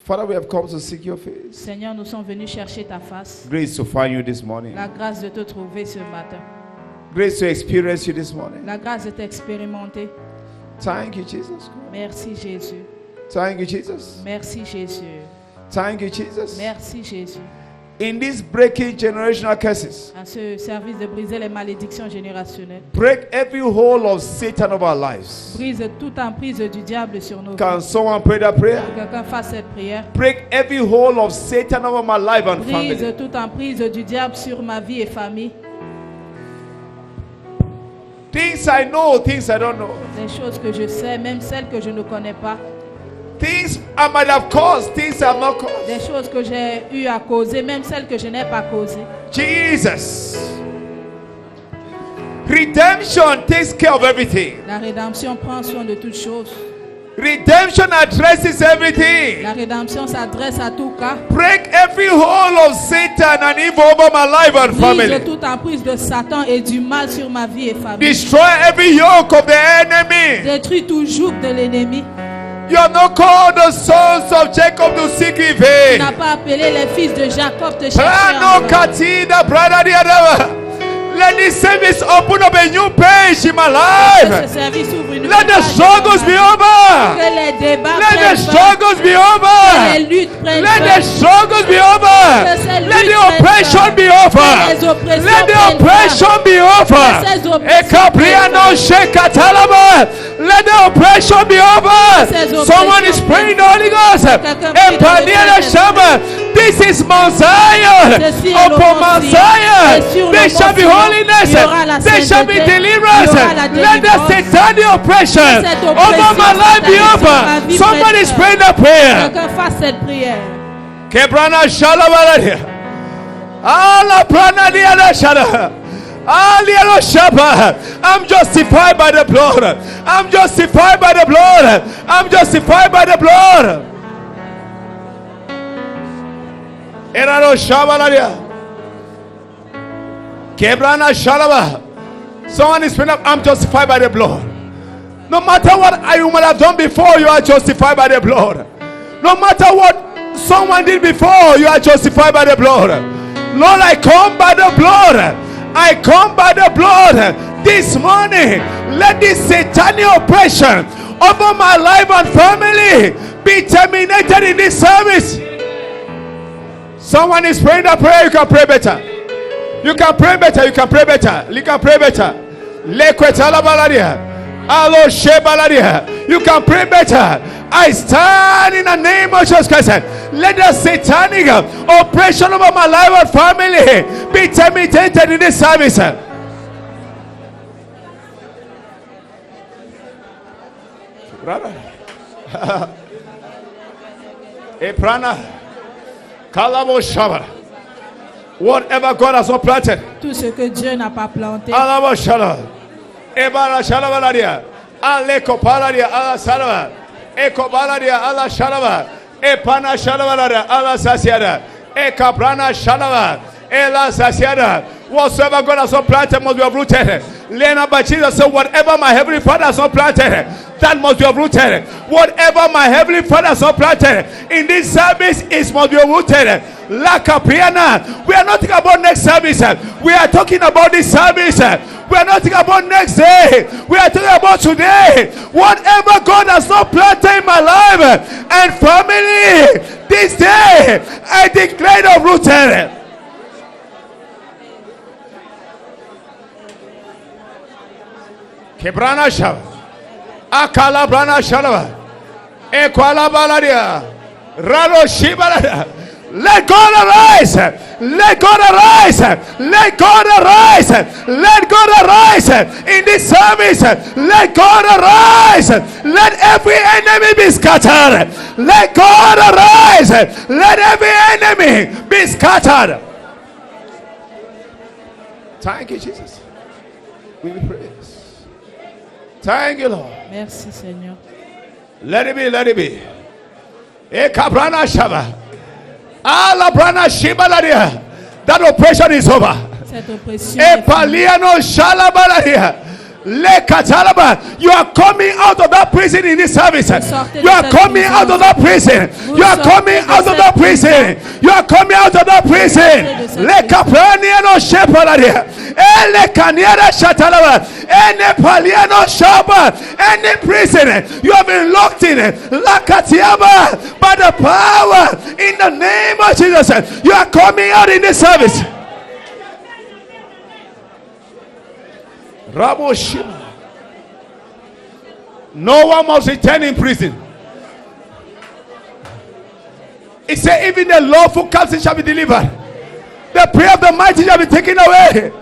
Father, we have come to seek your face. Seigneur, nous sommes venus chercher ta face. Grace to find you this morning. La grâce de te trouver ce matin. Grace to experience you this morning. La grâce de t'expérimenter. Thank you, Jesus. Merci Jésus. Thank you, Jesus. Merci Jésus. Thank you, Jesus. Merci Jésus. In these breaking generational curses, À ce service de briser les malédictions générationnelles. break every hold of Satan over our lives. Brise toute emprise du diable sur nos Can vies. someone pray that prayer? Que quelqu'un fasse cette prière. Break every hold of Satan over my life and Brise family. toute emprise du diable sur ma vie et famille. Things I know, things I don't know. Des choses que je sais, même celles que je ne connais pas. Things I might have caused, things I have not caused. Des choses que j'ai eu à causer, même celles que je n'ai pas causées. Jesus. Redemption takes care of everything. La rédemption prend soin de toutes choses. Redemption addresses everything. La rédemption s'adresse à tout cas. Break every hold of Satan and evil over my life and Brise family. toute emprise de Satan et du mal sur ma vie et famille. Destroy every yoke of the enemy. Détruis tout joug de l'ennemi. You have not called the sons of Jacob to seek you in Tu vain. n'as pas appelé les fils de Jacob te chercher en Prano vain. Katina, brother, the other. Let this service open up a new page in my Que life. ce service ouvre une Let nouvelle the page struggles dans be ma vie. over. Que les débats Let the prennent fin. struggles be Que les over. luttes prennent Let the fin. struggles be over. Let the oppression be over. Let the oppression be over. Ekapriano shekatalaba. Let the oppression be over. Someone is praying the Holy Ghost. Epaniana shama. This is Mount Zion. Upon Mount Zion, there shall be holiness. There shall be deliverance. Let the satanic oppression over my life be over. Somebody is praying that prayer. Quelqu'un fasse cette prière. Kebrana shalabaladia. Ala prana diana shala. Aliano shaba. I'm justified by the blood. I'm justified by the blood. I'm justified by the blood. Erano shabaladia. Kebrana shalaba. Someone is praying, I'm justified by the blood. No matter what you might have done before, you are justified by the blood. No matter what someone did before, you are justified by the blood. Lord, I come by the blood. I come by the blood. This morning, let this satanic oppression over my life and family be terminated in this service. Someone is praying that prayer. You can pray better. You can pray better. You can pray better. You can pray better. You can pray better. I stand in the name of Jesus Christ. Let the satanic oppression over my life and family be terminated in this service. Brother. Eprana. Kalamo Shaba. Whatever God has not planted. Tout ce que Dieu n'a pas planté. Alamo Shala. Ebara Shalabaladia. Aleko Paladia. Ala Salava. Eko Baladia. Ala Shalava. Epana Shalabalada. Ala Sasiada. Ekaprana Shalava. Ela Sasiada. Whatsoever God has not planted must be uprooted. Lena Bachida said, whatever my heavenly Father has not planted, that must be uprooted. Whatever my heavenly Father has not planted in this service, it must be uprooted. La Capriana. We are not talking about next service. We are talking about this service. We are not talking about next day. We are talking about today. Whatever God has not planted in my life and family, this day I declare it uprooted. Kebrana Shava. Akala Brana Shalava. Equala Baladia. Ralo Shibalada. Let God arise. Let God arise. Let God arise. Let God arise in this service. Let God arise. Let every enemy be scattered. Let God arise. Let every enemy be scattered. Thank you, Jesus. We praise. Thank you, Lord. Merci Seigneur. Let it be, let it be. Ekabrana Shava. Alabrana Shibaladia. That oppression is over. Cette oppression est finie. Epaliano Shalabaladia. You are coming out of that prison in this service. You are coming out of that prison. You are coming out of that prison. You are coming out of that prison. Any prison you have been locked in, by the power in the name of Jesus, you are coming out in this service. No one must return in prison. It said, even the lawful captive shall be delivered. The prayer of the mighty shall be taken away.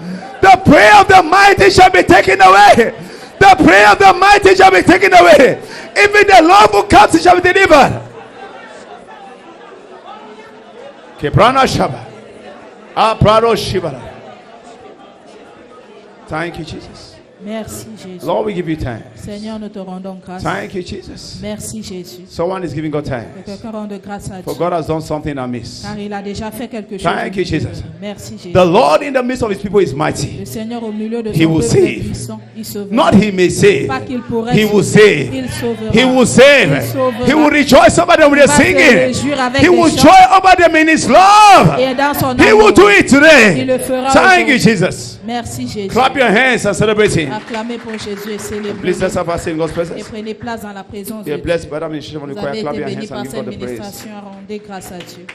The prayer of the mighty shall be taken away. The prayer of the mighty shall be taken away. Even the lawful captive shall be delivered. Keprana Shaba. Aprado Shibara. Thank you, Jesus. Merci Jésus. Lord, we give you thanks. Seigneur, nous te rendons grâce. Thank you, Jesus. Merci Jésus. Someone is giving God Que thanks. quelqu'un rende grâce à Dieu. For God has done something amiss. Car il a déjà fait quelque chose. Thank you, Jesus. Merci Jésus. The Lord in the midst of his people is mighty. Le Seigneur au milieu de He son will peuple save. est puissant. Il sauvera. Not he may save. Pas qu'il pourrait He will sauver. save. Il sauvera. He will save. Il sauvera. He will rejoice over them with Il their va se singing. réjouir avec He des will chants. joy over them in his love. Et dans son He amour. will do it today. Il le fera Thank you, aujourd'hui. Jesus. Merci Jésus. Clap your hands and celebrate him. Acclamez pour Jésus et célébrez. Please let's have a sing God's Et presence. prenez place dans la présence de Be Dieu. blessed by the administration of the Vous choir. avez Clap été your bénis hands par and give cette God the praise. ministration. Rendez grâce à Dieu.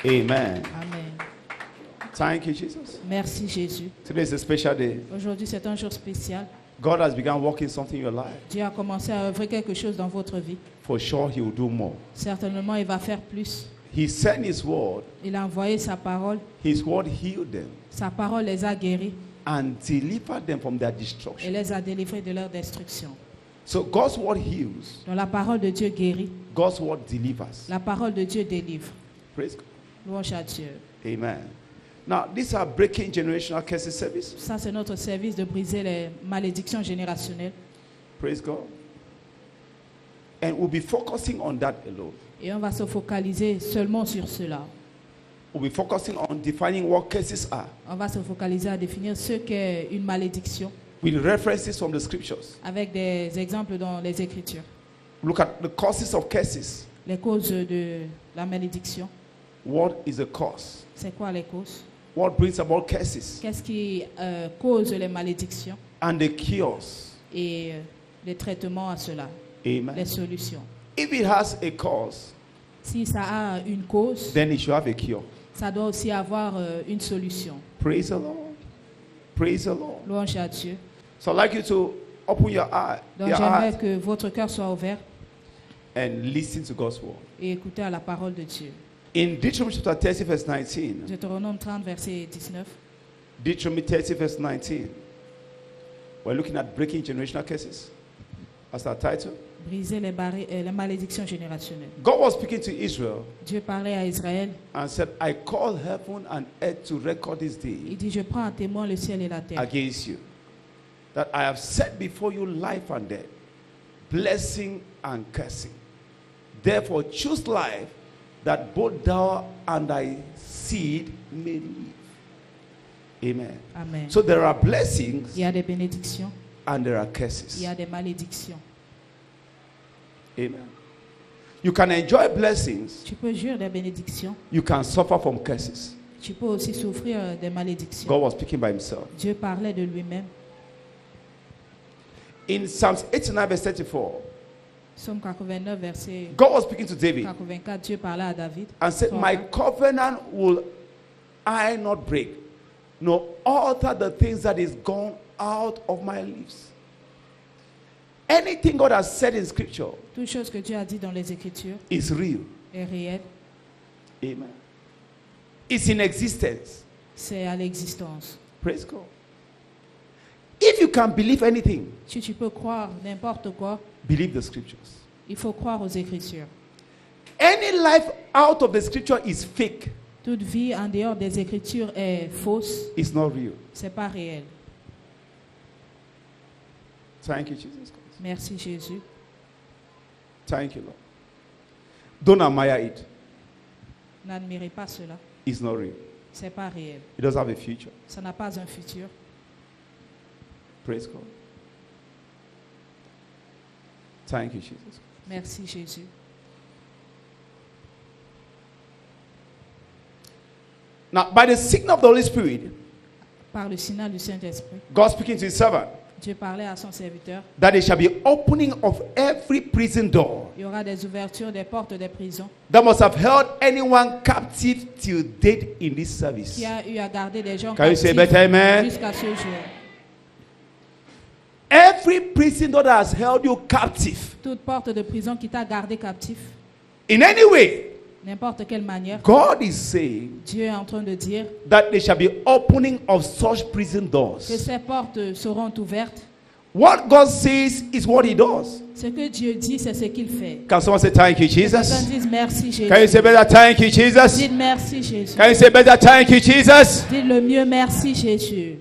Amen. Amen. Thank you, Jesus. Merci Jésus. Today is a special day. Aujourd'hui, c'est un jour spécial. God has begun working something in your life. Dieu a commencé à œuvrer quelque chose dans votre vie. For sure, he will do more. Certainement, il va faire plus. He sent his word. Il a envoyé sa parole. His word healed them Sa parole les a guéris and delivered them from their et destruction. les a délivrés de leur destruction. So God's word heals. Donc la parole de Dieu guérit. God's word delivers. La parole de Dieu délivre. Praise God. Louange à Dieu. Amen. Now, these are breaking generational curses service. Ça, c'est notre service de briser les malédictions générationnelles. Praise God. And we'll be focusing on that alone. Et on va se focaliser seulement sur cela. We'll be focusing on defining what curses are On va se focaliser à définir ce qu'est une malédiction with references from the scriptures. avec des exemples dans les Écritures. Look at the causes of curses. Les causes de la malédiction. What is the cause? C'est quoi les causes? What brings about curses? Qu'est-ce qui cause les malédictions And the cures. et les traitements à cela, Amen. les solutions? If it has a cause, Si ça a une cause, then it should have a cure. ça doit aussi avoir une solution. Praise the Lord. Praise the Lord. Louange à Dieu. So I'd like you to open your eye, Donc your j'aimerais eyes que votre cœur soit ouvert and listen to God's word. et écouter à la parole de Dieu. In Deuteronomy chapter 30, verse 19. Deutéronome 30, verset 19. Deuteronomy 30, verse 19. We're looking at breaking generational curses. That's our title. Briser les malédictions générationnelles. God was speaking to Israel Dieu parlait à Israël. and said, I call heaven and earth to record this day Il dit, je prends en témoin le ciel et la terre. against you, that I have set before you life and death, blessing and cursing. Therefore choose life, that both thou and thy seed may live. Amen. Amen. So there are blessings Il y a des bénédictions, and there are il curses. y a des malédictions. Amen. You can enjoy blessings, Tu peux jouir des bénédictions, you can suffer from curses. tu peux aussi souffrir des malédictions. God was speaking by himself. Dieu parlait de lui-même. In Psalms 89, verse 34, Psaume 89, verset God was speaking to David 84, Dieu parlait à David. and said, My covenant will I not break, nor alter the things that is gone out of my lips. Anything God has said in scripture Toute chose que Dieu a dit dans les Écritures is real. est réelle, Amen. It's in existence. c'est à l'existence. Praise God. If you can believe anything, Si tu peux croire n'importe quoi, believe the scriptures. il faut croire aux Écritures. Any life out of the scripture is fake. Toute vie en dehors des Écritures est fausse, It's not real. c'est pas réel. Thank you, Jesus Christ. Merci Jésus. Thank you, Lord. Don't admire it. N'admirez pas cela, It's not real. c'est pas réel. It doesn't have a future. Ça n'a pas un futur. Praise God. Thank you, Jesus. Merci Jésus. Now, by the signal of the Holy Spirit, Par le signal du Saint-Esprit, God speaking to his servant, Dieu parlait à son serviteur. that there shall be opening of every prison door Il y aura des ouvertures des portes des prisons that must have held anyone captive till date in this service. qui a eu à garder des gens Can you say captifs better amen? jusqu'à ce jour. Every prison door that has held you captive Toute porte de prison qui t'a gardé captif, in any way, n'importe quelle manière, God is saying Dieu est en train de dire that there shall be opening of such prison que doors. ces portes seront ouvertes. What God says is what he does. Ce que Dieu dit, c'est ce qu'il fait. Can someone say thank you, Quelqu'un Jesus? dise merci Jésus. Can you say better thank you, Jesus? Dites merci Jésus. Can you say better thank you, Jesus? Dites le mieux merci Jésus.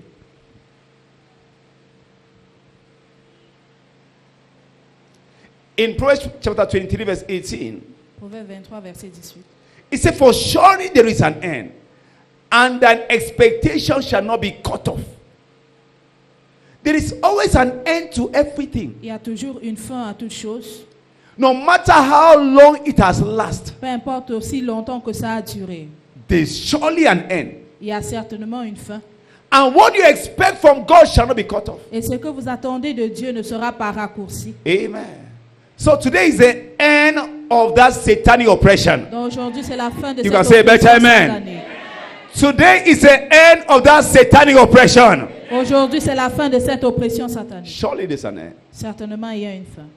In Proverbs chapter 23, verse 18, Proverbe 23, verset 18. it says, for surely there is an end, and an expectation shall not be cut off. There is always an end to everything. Il y a toujours une fin à toute chose. No matter how long it has lasted, Peu importe aussi longtemps que ça a duré. there is surely an end. Il y a certainement une fin. And what you expect from God shall not be cut off. Et ce que vous attendez de Dieu ne sera pas raccourci. Amen. So today is the end of that satanic oppression. Donc aujourd'hui, c'est la fin de You cette can say better oppression amen. satanée. Today is the end of that satanic oppression. Aujourd'hui, c'est la fin de cette oppression satanique. Surely there's an end. Certainement, il y a une fin.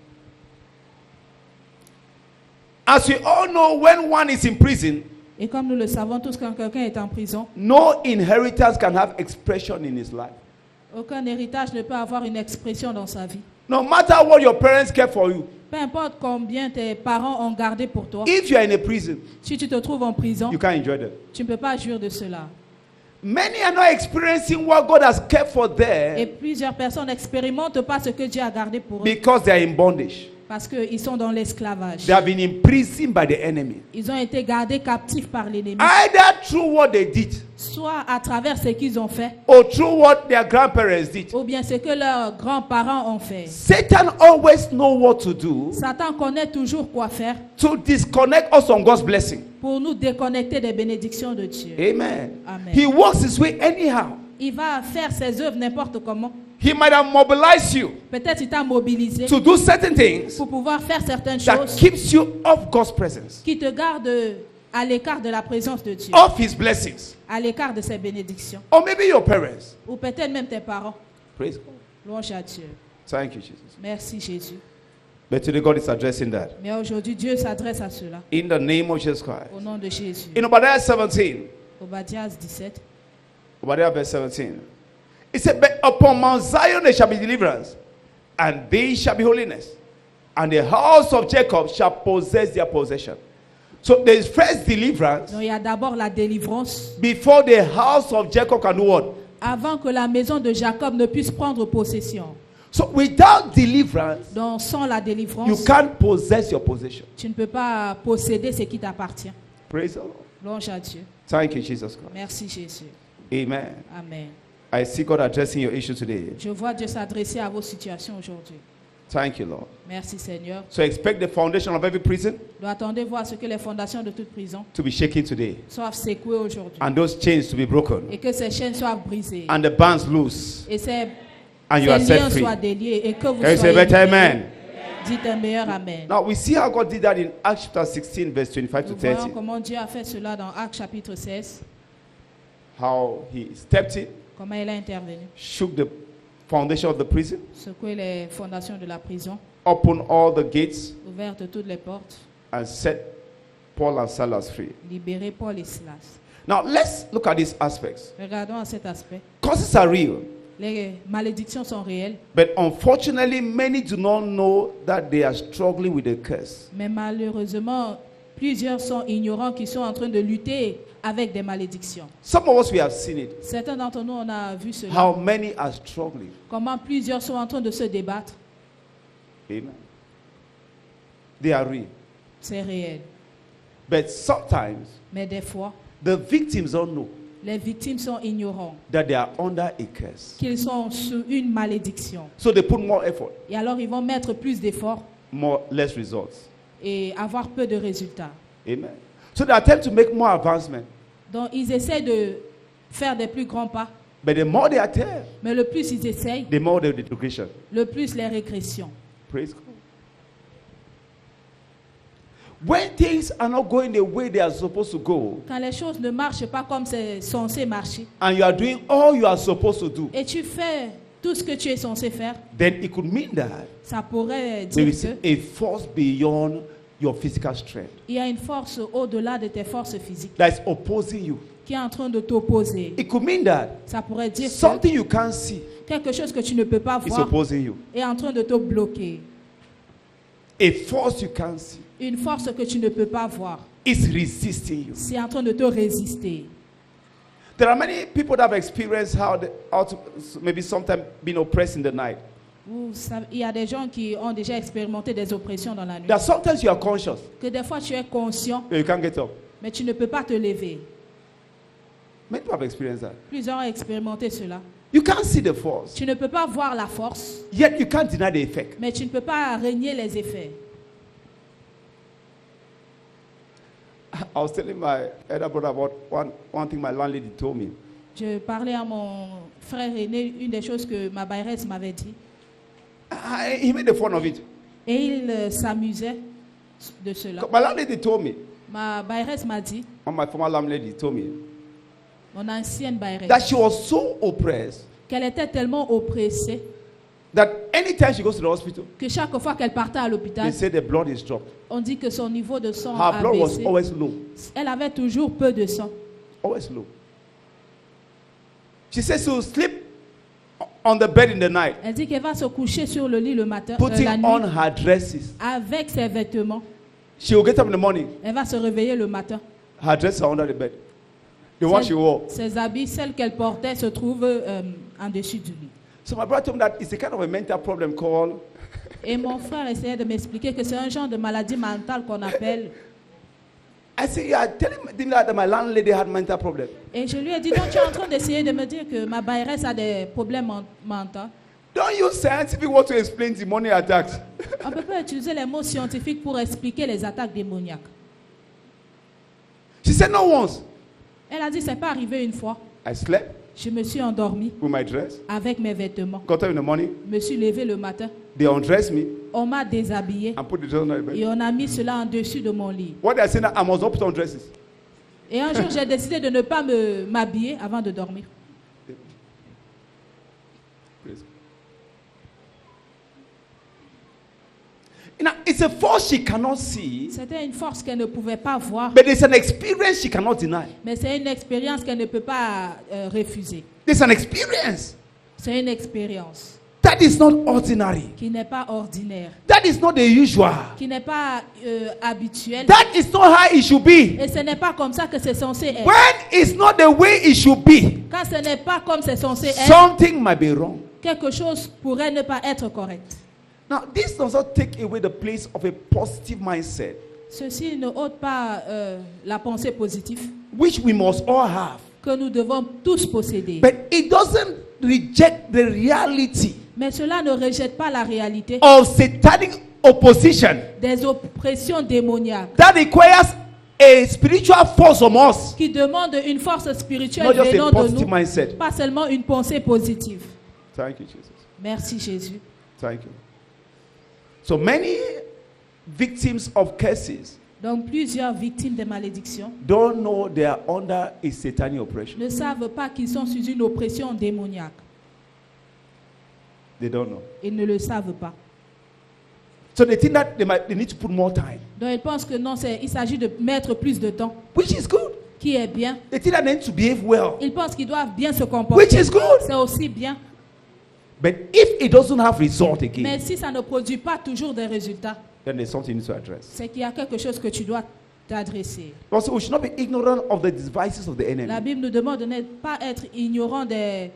As we all know, when one is in prison, Et comme nous le savons tous, quand quelqu'un est en prison, no inheritance can have expression in his life. aucun héritage ne peut avoir une expression dans sa vie. No matter what your parents care for you, Peu importe combien tes parents ont gardé pour toi, if you are in a prison, si tu te trouves en prison, you can't enjoy them. tu ne peux pas jouir de cela. Many are not experiencing what God has kept for Et them plusieurs personnes n'expérimentent pas ce que Dieu a gardé pour eux because they are in bondage. parce qu'ils sont dans l'esclavage. They have been imprisoned by the enemy. Ils ont été gardés captifs par l'ennemi, Either through what they did soit à travers ce qu'ils ont fait, or through what their grandparents did. ou bien ce que leurs grands-parents ont fait. Satan always knows what to do Satan connaît toujours quoi faire to disconnect us from God's blessing. pour nous déconnecter des bénédictions de Dieu. Amen. Amen. He works his way anyhow. Il va faire ses œuvres n'importe comment. He might have mobilized you Peut-être il t'a mobilisé to do certain things pour pouvoir faire certaines that choses keeps you off God's presence, qui te gardent à l'écart de la présence de Dieu, off his blessings. à l'écart de ses bénédictions. Or maybe your parents. Ou peut-être même tes parents. Praise God. Louange à Dieu. Thank you, Jesus. Merci Jésus. But today God is addressing that. Mais aujourd'hui, Dieu s'adresse à cela. In the name of Jesus Christ. Au nom de Jésus. In Obadiah 17, Obadias 17. Obadiah verse 17. It said, but upon Mount Zion there shall be deliverance, and they shall be holiness, and the house of Jacob shall possess their possession. So there is first deliverance Donc il y a d'abord la délivrance. before the house of Jacob can do what? Avant que la maison de Jacob ne puisse prendre possession. So without deliverance, Donc sans la you délivrance, can't possess your possession. tu ne peux pas posséder ce qui t'appartient. Praise the Lord. Louange à Dieu. Thank you, Jesus Christ. Merci Jésus. Amen. Amen. I see God addressing your issue today. Je vois Dieu s'adresser à vos situations aujourd'hui. Thank you, Lord. Merci Seigneur. So expect the foundation of every prison Nous attendez voir ce que les fondations de toute prison to be shaken today, soient secouées aujourd'hui. and those chains to be broken, Et que ces chaînes soient brisées. and the bands loose, Et ces and you are liens set free. soient déliés. Et que vous Can you say soyez better libérés. amen? Dites un meilleur Amen. Now we see how God did that in Acts chapter 16, verse 25 to Nous voyons 30. comment Dieu a fait cela dans Actes chapitre 16. How he stepped in, Comment il a intervenu. shook the foundation of the prison, Secoué les fondations de la prison. opened all the gates, Ouverte toutes les portes. and set Paul and Silas free. Libéré Paul et Silas. Now let's look at these aspects. Regardons à cet aspect. Causes are real, Les malédictions sont réelles. but unfortunately, many do not know that they are struggling with a curse. Mais malheureusement, plusieurs sont ignorants qui sont en train de lutter avec des malédictions. Some of us, we have seen it. Certains d'entre nous, on a vu cela. How many are struggling? Comment plusieurs sont en train de se débattre. Amen. They are real. C'est réel. But sometimes, Mais des fois, the victims don't know les victimes sont ignorants that they are under a curse. qu'ils sont sous une malédiction. So they put more effort, Et alors, ils vont mettre plus d'efforts, less results. et avoir peu de résultats. Amen. So they attempt to make more advancement. Donc, ils essaient de faire des plus grands pas, But the more they attempt, mais le plus ils essayent, the more the regression. le plus les régressions. Praise God. When things are not going the way they are supposed to go, Quand les choses ne marchent pas comme c'est censé marcher, and you are doing all you are supposed to do, et tu fais tout ce que tu es censé faire, then it could mean that ça pourrait there dire is a force beyond your physical strength qu'il y a une force au-delà de tes forces physiques that is opposing you. qui est en train de t'opposer. It could mean that Ça pourrait dire que something you can't see quelque chose que tu ne peux pas is voir opposing you. est en train de te bloquer. A force you can't see Une force que tu ne peux pas voir, is resisting you. c'est en train de te résister. There are many people that have experienced how to maybe sometimes being oppressed in the night. Il y a des gens qui ont déjà expérimenté des oppressions dans la nuit. That sometimes you are conscious, Que des fois tu es conscient, but you can't get up. mais tu ne peux pas te lever. Many people have experienced that. Plusieurs ont expérimenté cela. You can't see the force, Tu ne peux pas voir la force, yet you can't deny the effect. mais tu ne peux pas régner les effets. I was telling my elder brother about one thing my landlady told me. Je parlais à mon frère aîné, une des choses que ma bairesse m'avait dit. He made the fun of it. Et il s'amusait de cela. My landlady told me, Ma bairesse m'a dit, my former landlady told me, mon ancienne bairesse, that she was so oppressed qu'elle était tellement oppressée that anytime she goes to the hospital, que chaque fois qu'elle partait à they l'hôpital, say the blood is dropped. on dit que son niveau de sang Her a blood was baissé. always low. Elle avait toujours peu de sang. Always low. She says she will sleep on the bed in the night, Elle dit qu'elle va se coucher sur le lit le matin, putting la nuit, on her dresses. avec ses vêtements. She will get up in the morning. Elle va se réveiller le matin. Her dresses are under the bed. The one she wore. Ses habits, celles qu'elle portait, se trouvent en dessus du lit. So my brother told me that it's a kind of a mental problem called. Et mon frère essayait de m'expliquer que c'est un genre de maladie mentale qu'on appelle. I said, you are telling me that my landlady had mental problem. Et je lui ai dit, donc tu es en train d'essayer de me dire que ma bairesse a des problèmes mentaux. Don't use scientific word to explain demonic attacks. On ne peut pas utiliser les mots scientifiques pour expliquer les attaques démoniaques. She said, no once. Elle a dit, c'est pas arrivé une fois. I slept Je me suis endormie with my dress, avec mes vêtements. got up in the morning, Je me suis levée le matin. they undressed me On m'a déshabillée and put the dress under the bed. et on a mis cela en dessus de mon lit. What they are saying that I must not put on dresses. Et un jour, j'ai décidé de ne pas m'habiller avant de dormir. Praise God. Now, it's a force she cannot see, C'était une force qu'elle ne pouvait pas voir, but it's an experience she cannot deny. mais c'est une expérience qu'elle ne peut pas refuser. It's an experience C'est une expérience that is not ordinary. qui n'est pas ordinaire, That is not the usual. qui n'est pas habituelle. That is not how it should be. Et ce n'est pas comme ça que c'est censé être. When it's not the way it should be, Quand ce n'est pas comme c'est censé être, something might be wrong. quelque chose pourrait ne pas être correct. Now, this does not take away the place of a positive mindset, Ceci ne ôte pas la pensée positive which we must all have. que nous devons tous posséder. But it doesn't reject the reality Mais cela ne rejette pas la réalité of satanic opposition des oppressions démoniaques that requires a spiritual force from us, qui demandent une force spirituelle not just venant a de positive nous, mindset. pas seulement une pensée positive. Thank you, Jesus. Merci Jésus. Thank you. So many victims of curses Donc plusieurs victimes de malédictions don't know they are under a satanic oppression. ne savent pas qu'ils sont sous une oppression démoniaque. They don't know. Ils ne le savent pas. So they think that they need to put more time, Donc ils pensent que non, il s'agit de mettre plus de temps, which is good. qui est bien. They think that they need to behave well, Ils pensent qu'ils doivent bien se which comporter. is good. C'est aussi bien. But if it doesn't have result Mais again, si ça ne produit pas toujours des résultats, then there's something you need to address. c'est qu'il y a quelque chose que tu dois t'adresser. Also, we should not be ignorant of the devices of the enemy. La Bible nous demande de ne pas être ignorant des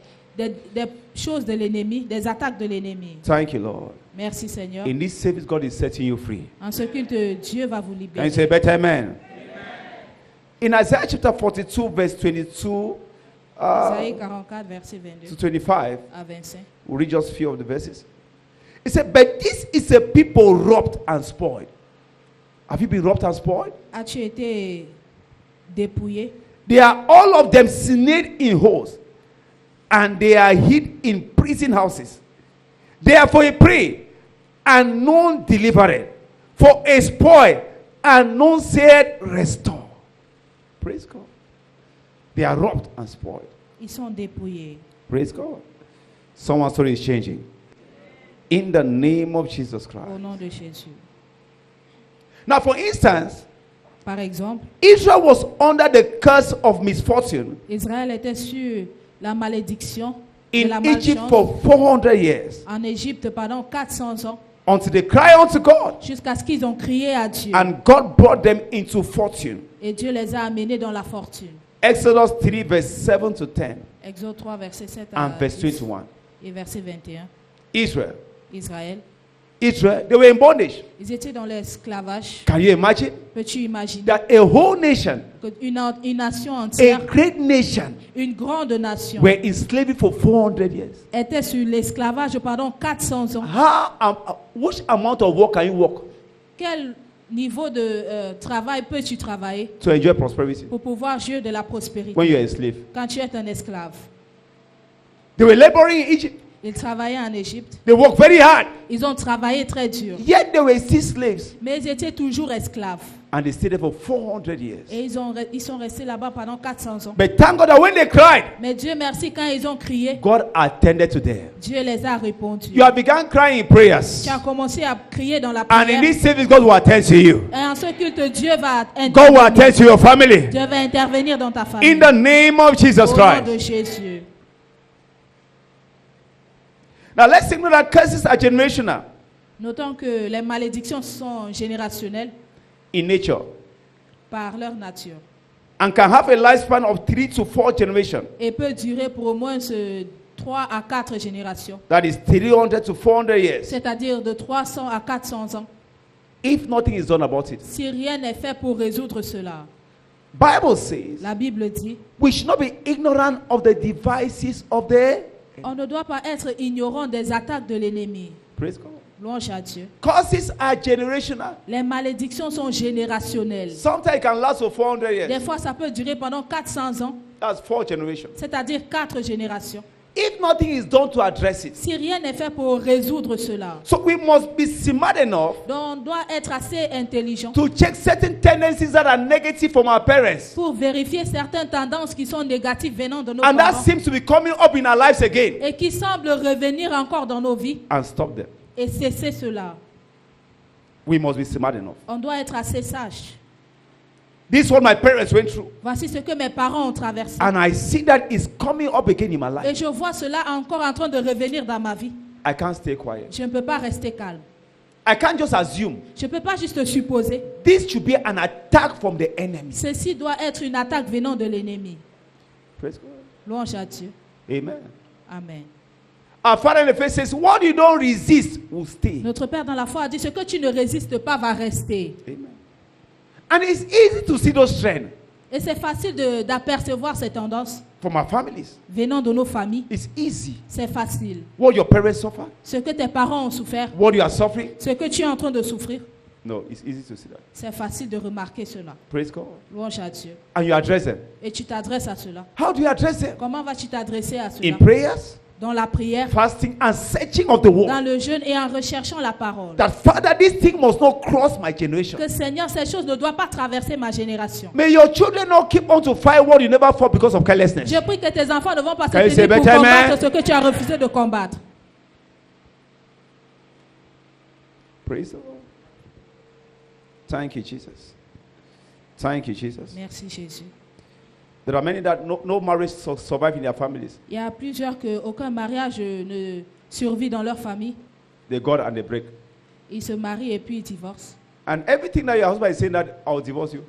choses de l'ennemi, des attaques de l'ennemi. Thank you, Lord. Merci Seigneur. In this service, God is setting you free. En ce culte, Dieu va vous Can you libérer. say better amen? In Isaiah chapter 42, verse 22 Isaïe 44, verset 22 to 25, à 25. we'll read just a few of the verses. He said, but this is a people robbed and spoiled. Have you been robbed and spoiled? As-tu été dépouillé? They are all of them snared in holes, and they are hid in prison houses. Therefore he pray, and none delivered. For a spoil, and none said restore. Praise God. They are robbed and spoiled. Ils sont dépouillés. Praise God. Someone's story is changing. In the name of Jesus Christ. Au nom de Jésus. Now, for instance, Par exemple, Israel was under the curse of misfortune Israël était sur la malédiction de in la Egypt malchance for 400 years en Égypte pendant 400 ans, until they cried unto God, jusqu'à ce qu'ils ont crié à Dieu. and God brought them into fortune. Et Dieu les a amenés dans la fortune. Exodus 3, verse 7 to 10, Exode 3, verset 7 à and verse 10 21. et verset 21. Israel, they were in bondage. Ils étaient dans l'esclavage. Can you imagine Peux-tu imaginer that a whole nation, une nation a entière, great nation, une grande nation, were in slavery for 400 years? était sur l'esclavage pendant 400 ans? Which amount of work can you work Quel niveau de travail peux-tu travailler to enjoy prosperity pour pouvoir jouir de la prospérité when you are a slave? quand tu es un esclave? They were laboring in Egypt. Ils travaillaient en Égypte. They worked very hard. Ils ont travaillé très dur. Yet they were still slaves. Mais ils étaient toujours esclaves. And they stayed there for 400 years. Et ils sont restés là-bas pendant 400 ans. But thank God that when they cried, Mais Dieu merci, quand ils ont crié, God attended to them. Dieu les a répondu. You have begun crying in prayers. Tu as commencé à crier dans la And in prière. this service, God will attend to you. Et en ce culte, Dieu va God will intervenir. attend to your family. Dieu va intervenir dans ta famille. In the name of Jesus Au nom de Christ. Jésus. Now let's ignore that curses are generational Notons que les malédictions sont générationnelles in nature par leur nature and can have a lifespan of 3 to 4 generations. et peut durer pour au moins 3 à 4 générations, That is 300 to 400 years. c'est-à-dire de 300 à 400 ans, If nothing is done about it. si rien n'est fait pour résoudre cela. Bible says La Bible dit, we should not be ignorant of the devices of the. on ne doit pas être ignorant des attaques de l'ennemi. Praise God. Louange à Dieu. Curses are generational. Les malédictions sont générationnelles. Sometimes it can last for 400 years. Des fois, ça peut durer pendant 400 ans, That's 4 generations. c'est-à-dire 4 générations. If nothing is done to address it. Si rien n'est fait pour résoudre cela, So we must be smart enough donc on doit être assez intelligent to check certain tendencies that are negative from our parents. pour vérifier certaines tendances qui sont négatives venant de nos And that parents seems to be coming up in our lives again. et qui semblent revenir encore dans nos vies, And stop them. et cesser cela. We must be smart enough. On doit être assez sage. This is what my parents went through. Voici ce que mes parents ont traversé. And I see that it's coming up again in my Et life. je vois cela encore en train de revenir dans ma vie. I can't stay quiet. Je ne peux pas rester calme. I can't just assume. Je ne peux pas juste supposer. This should be an attack from the enemy. Ceci doit être une attaque venant de l'ennemi. Praise God. Louange à Dieu. Amen. Amen. Our Father in the face says, what you don't resist will stay. Notre Père dans la foi a dit, ce que tu ne résistes pas va rester. Amen. And it's easy to see those trends Et c'est facile d'apercevoir ces tendances from our families. venant de nos familles. It's easy. C'est facile. What your parents suffer, Ce que tes parents ont souffert, what you are suffering. ce que tu es en train de souffrir, No, it's easy to see that. c'est facile de remarquer cela. Praise God. Louange à Dieu. And you address them. Et tu t'adresses à cela. How do you address them? Comment vas-tu t'adresser à In cela? prayers, Dans la prière, fasting, and searching of the word. dans le jeûne et en recherchant la parole. That Father, this thing must not cross my generation. Que Seigneur, ces choses ne doivent pas traverser ma génération. May your children not keep on to fight what you never fought because of carelessness. Je prie que tes enfants ne vont pas se Can you say tenir pour better, combattre man? ce que tu as refusé de combattre. Praise the Lord. Thank you, Jesus. Thank you, Jesus. Merci Jésus. There are many that no marriage survive in their families. Il y a plusieurs que aucun mariage ne survit dans leur famille. They got and they break. Ils se marient et puis ils divorcent. And everything that your husband is saying that I'll divorce you.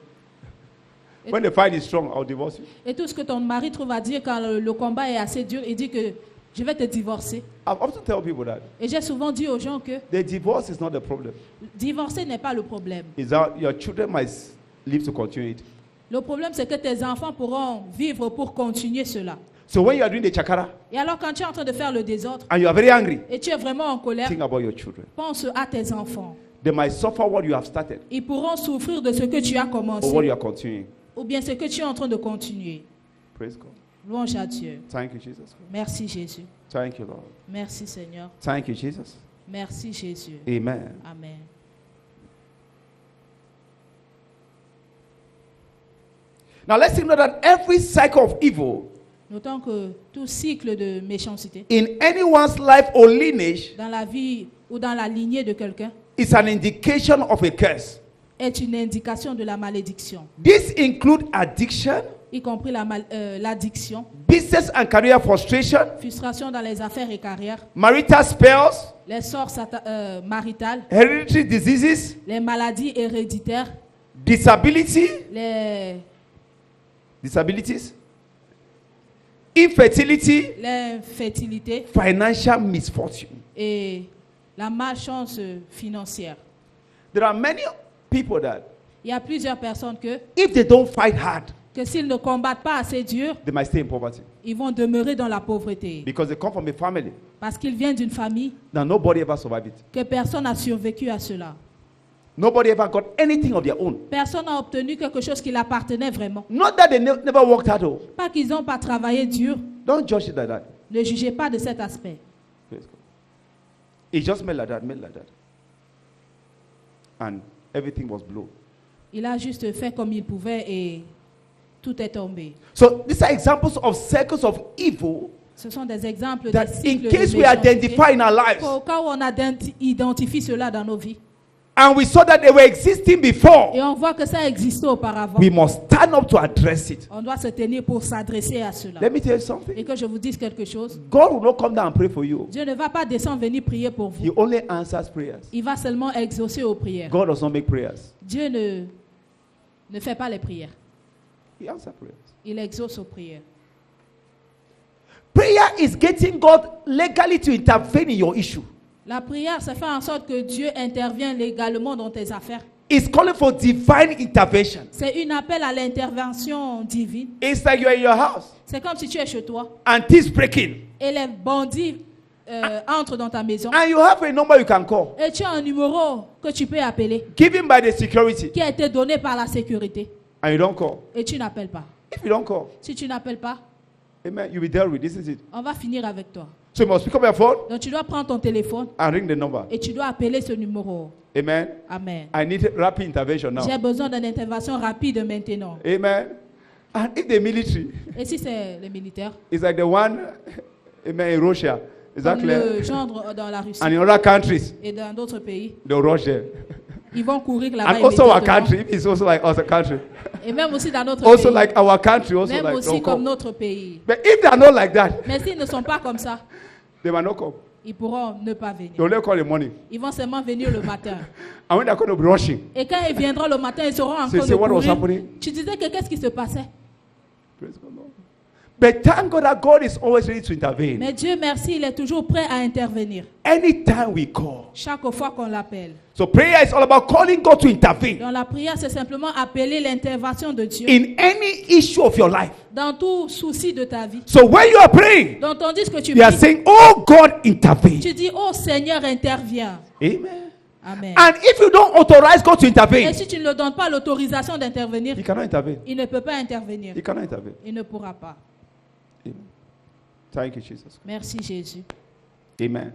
When the fight is strong, I'll divorce you. Et tout ce que ton mari trouve à dire quand le combat est assez dur, il dit que je vais te divorcer. I've often tell people that Et j'ai souvent dit aux gens que the divorce is not the problem. divorcer n'est pas le problème. It's that your children might live to continue it. Le problème, c'est que tes enfants pourront vivre pour continuer cela. So when you are doing the chakara Et alors quand tu es en train de faire le désordre and you are very angry, et tu es vraiment en colère, think about your children. pense à tes enfants. They might suffer what you have started Ils pourront souffrir de ce que tu as or what commencé you are continuing. ou bien ce que tu es en train de continuer. Praise God. Louange à Dieu. Thank you, Jesus. Merci Jésus. Thank you, Lord. Merci Seigneur. Thank you, Jesus. Merci Jésus. Amen. Amen. Now let's know that every cycle of evil Notons que tout cycle de méchanceté in anyone's life or lineage dans la vie ou dans la lignée de quelqu'un is an indication of a curse. est une indication de la malédiction, This includes addiction, y compris l'addiction, business and career frustration, frustration dans les affaires et carrières, marital spells, les sorts maritales, hereditary diseases, les maladies héréditaires, disability, disabilities, infertility, l'infertilité financial misfortune. et la malchance financière. There are many people that Il y a plusieurs personnes if they don't fight hard, que s'ils ne combattent pas assez dur, they might stay in poverty ils vont demeurer dans la pauvreté. because they come from a family Parce qu'ils viennent d'une famille that nobody ever survived it. que personne n'a survécu à cela. Nobody ever got anything of their own. Personne n'a obtenu quelque chose qui l'appartenait vraiment. Not that they never worked hard. Oh. Pas qu'ils n'ont pas travaillé dur. Don't judge it like that. Ne jugez pas de cet aspect. Praise God. It just made like that, and everything was blown. Il a juste fait comme il pouvait et tout est tombé. So these are examples of circles of evil Ce sont des exemples that des in cycles case de we méchanceté. identify in our lives Au cas où on identifie cela dans nos vies and we saw that they were existing before, et on voit que ça existait auparavant, we must stand up to address it. on doit se tenir pour s'adresser à cela. Let me tell you something. Et que je vous dise quelque chose, God will not come down and pray for you. Dieu ne va pas descendre venir prier pour He vous. only answers prayers. Il va seulement exaucer aux prières. God does not make prayers. Dieu ne fait pas les prières. He answers prayers. Il exauce aux prières. Prayer is getting God legally to intervene in your issue. La prière, ça fait en sorte que Dieu intervient légalement dans tes affaires. It's calling for divine intervention. C'est un appel à l'intervention divine. It's like you're in your house C'est comme si tu es chez toi and thieves breaking. et les bandits entrent dans ta maison. And you have a number you can call, Et tu as un numéro que tu peux appeler given by the security, qui a été donné par la sécurité. and you don't call. Et tu n'appelles pas. If you don't call, Si tu n'appelles pas, amen, you'll be dealt with. This is it. on va finir avec toi. So you must pick up your phone Donc tu dois prendre ton téléphone and ring the number. et tu dois appeler ce numéro. Amen. Amen. I need rapid intervention now. J'ai besoin d'une intervention rapide maintenant. Amen. And if the military Et si c'est les militaires, is like the one, amen, in Russia, is that comme clear? le genre dans la Russie And in other countries, et dans d'autres pays, they'll rush there. ils vont courir là-bas. And also our immédiatement. country, if it's also like our country. Et même aussi dans notre Also pays. like our country, also Même like aussi don't comme come. notre pays. But if they are not like that, Mais s'ils ne sont pas comme ça, they might not come. ils pourront ne pas venir. They only call in the morning. Ils vont seulement venir le matin. And when they're going to be rushing, Et quand ils viendront le matin, ils seront en So train say de what was courir. happening? Tu disais que qu'est-ce qui se passait? praise God, Lord. But thank God that God is always ready to intervene. Mais Dieu merci, il est toujours prêt à intervenir. Anytime we call. Chaque fois qu'on l'appelle. So prayer is all about calling God to intervene Dans la prière, c'est simplement appeler l'intervention de Dieu in any issue of your life. dans tout souci de ta vie. So when you are praying, Donc tandis que tu you are pries, saying, "Oh God, intervene." tu dis, oh Seigneur, interviens. Amen. Amen. And if you don't authorize God to Et intervene, si tu ne lui donnes pas l'autorisation d'intervenir, He cannot intervene. il ne peut pas intervenir. He cannot intervene. Il ne pourra pas. Amen. Thank you, Jesus. Merci Jésus. Amen.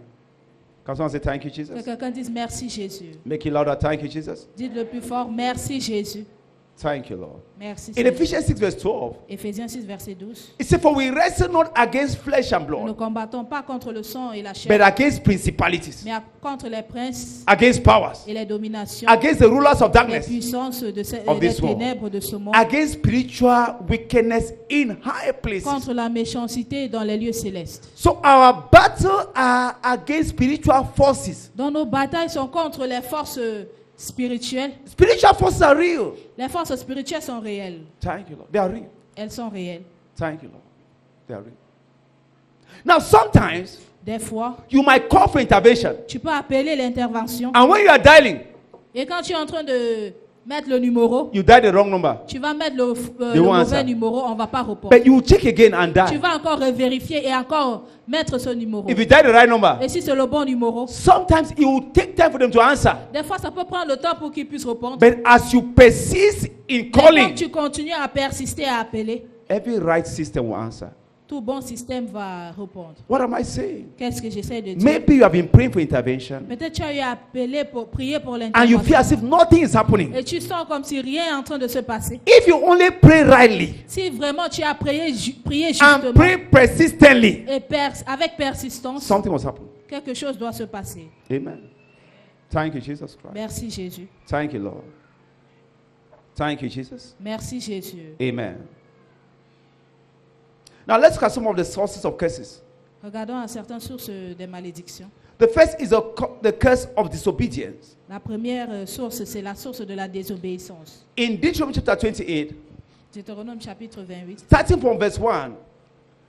Can someone say thank you, Que Jesus? quelqu'un dise merci Jésus. Make it louder. Thank you, Jesus. Dites le plus fort, merci Jésus. Thank you, Lord. Merci In Seigneur. Ephesians 6, verse 12, Éphésiens 6, verset 12. it says, "For we wrestle not against flesh and Nous ne blood, combattons pas contre le sang et la but chair, against principalities, mais contre les princes against powers, et les dominations, against the rulers of les darkness, puissances of des this world, ténèbres de ce monde, against spiritual wickedness in high places." contre la méchanceté dans les lieux célestes. So our battle are against spiritual forces. Donc nos batailles sont contre les forces spirituelles. Spiritual forces are real. Les forces spirituelles sont réelles. Thank you, Lord. They are real. Elles sont réelles. Thank you, Lord. They are real. Now, sometimes Des fois, you might call for intervention, tu peux appeler l'intervention. and when you are dialing, Et quand tu es en train de mettre le numéro. You dial the wrong number. Tu vas mettre le They won't mauvais answer. numéro, on ne va pas répondre. But you check again and Tu dial. vas encore vérifier et encore mettre ce numéro. If you dial the right number, Et si c'est le bon numéro, sometimes it will take time for them to answer. des fois ça peut prendre le temps pour qu'ils puissent répondre. But as you persist in Mais quand calling, tu continues à persister à appeler, every right system will answer. tout bon système va répondre. What am I saying? Qu'est-ce que j'essaie de dire? Maybe you have been praying for intervention Peut-être tu as eu à appeler pour prier pour and you feel as if l'intervention. nothing is happening. Et tu sens comme si rien est en train de se passer. If you only pray rightly Si vraiment tu as prié and justement pray persistently, et avec persistance, something will happen. quelque chose doit se passer. Amen. Thank you, Jesus Christ. Merci Jésus. Thank you, Lord. Thank you, Jesus. Merci Jésus. Amen. Now let's look at some of the sources of curses. Regardons à certaines sources des malédictions. The first is the curse of disobedience. La première source, c'est la source de la désobéissance. In Deuteronomy chapter 28, Deutéronome chapitre 28, starting from verse 1,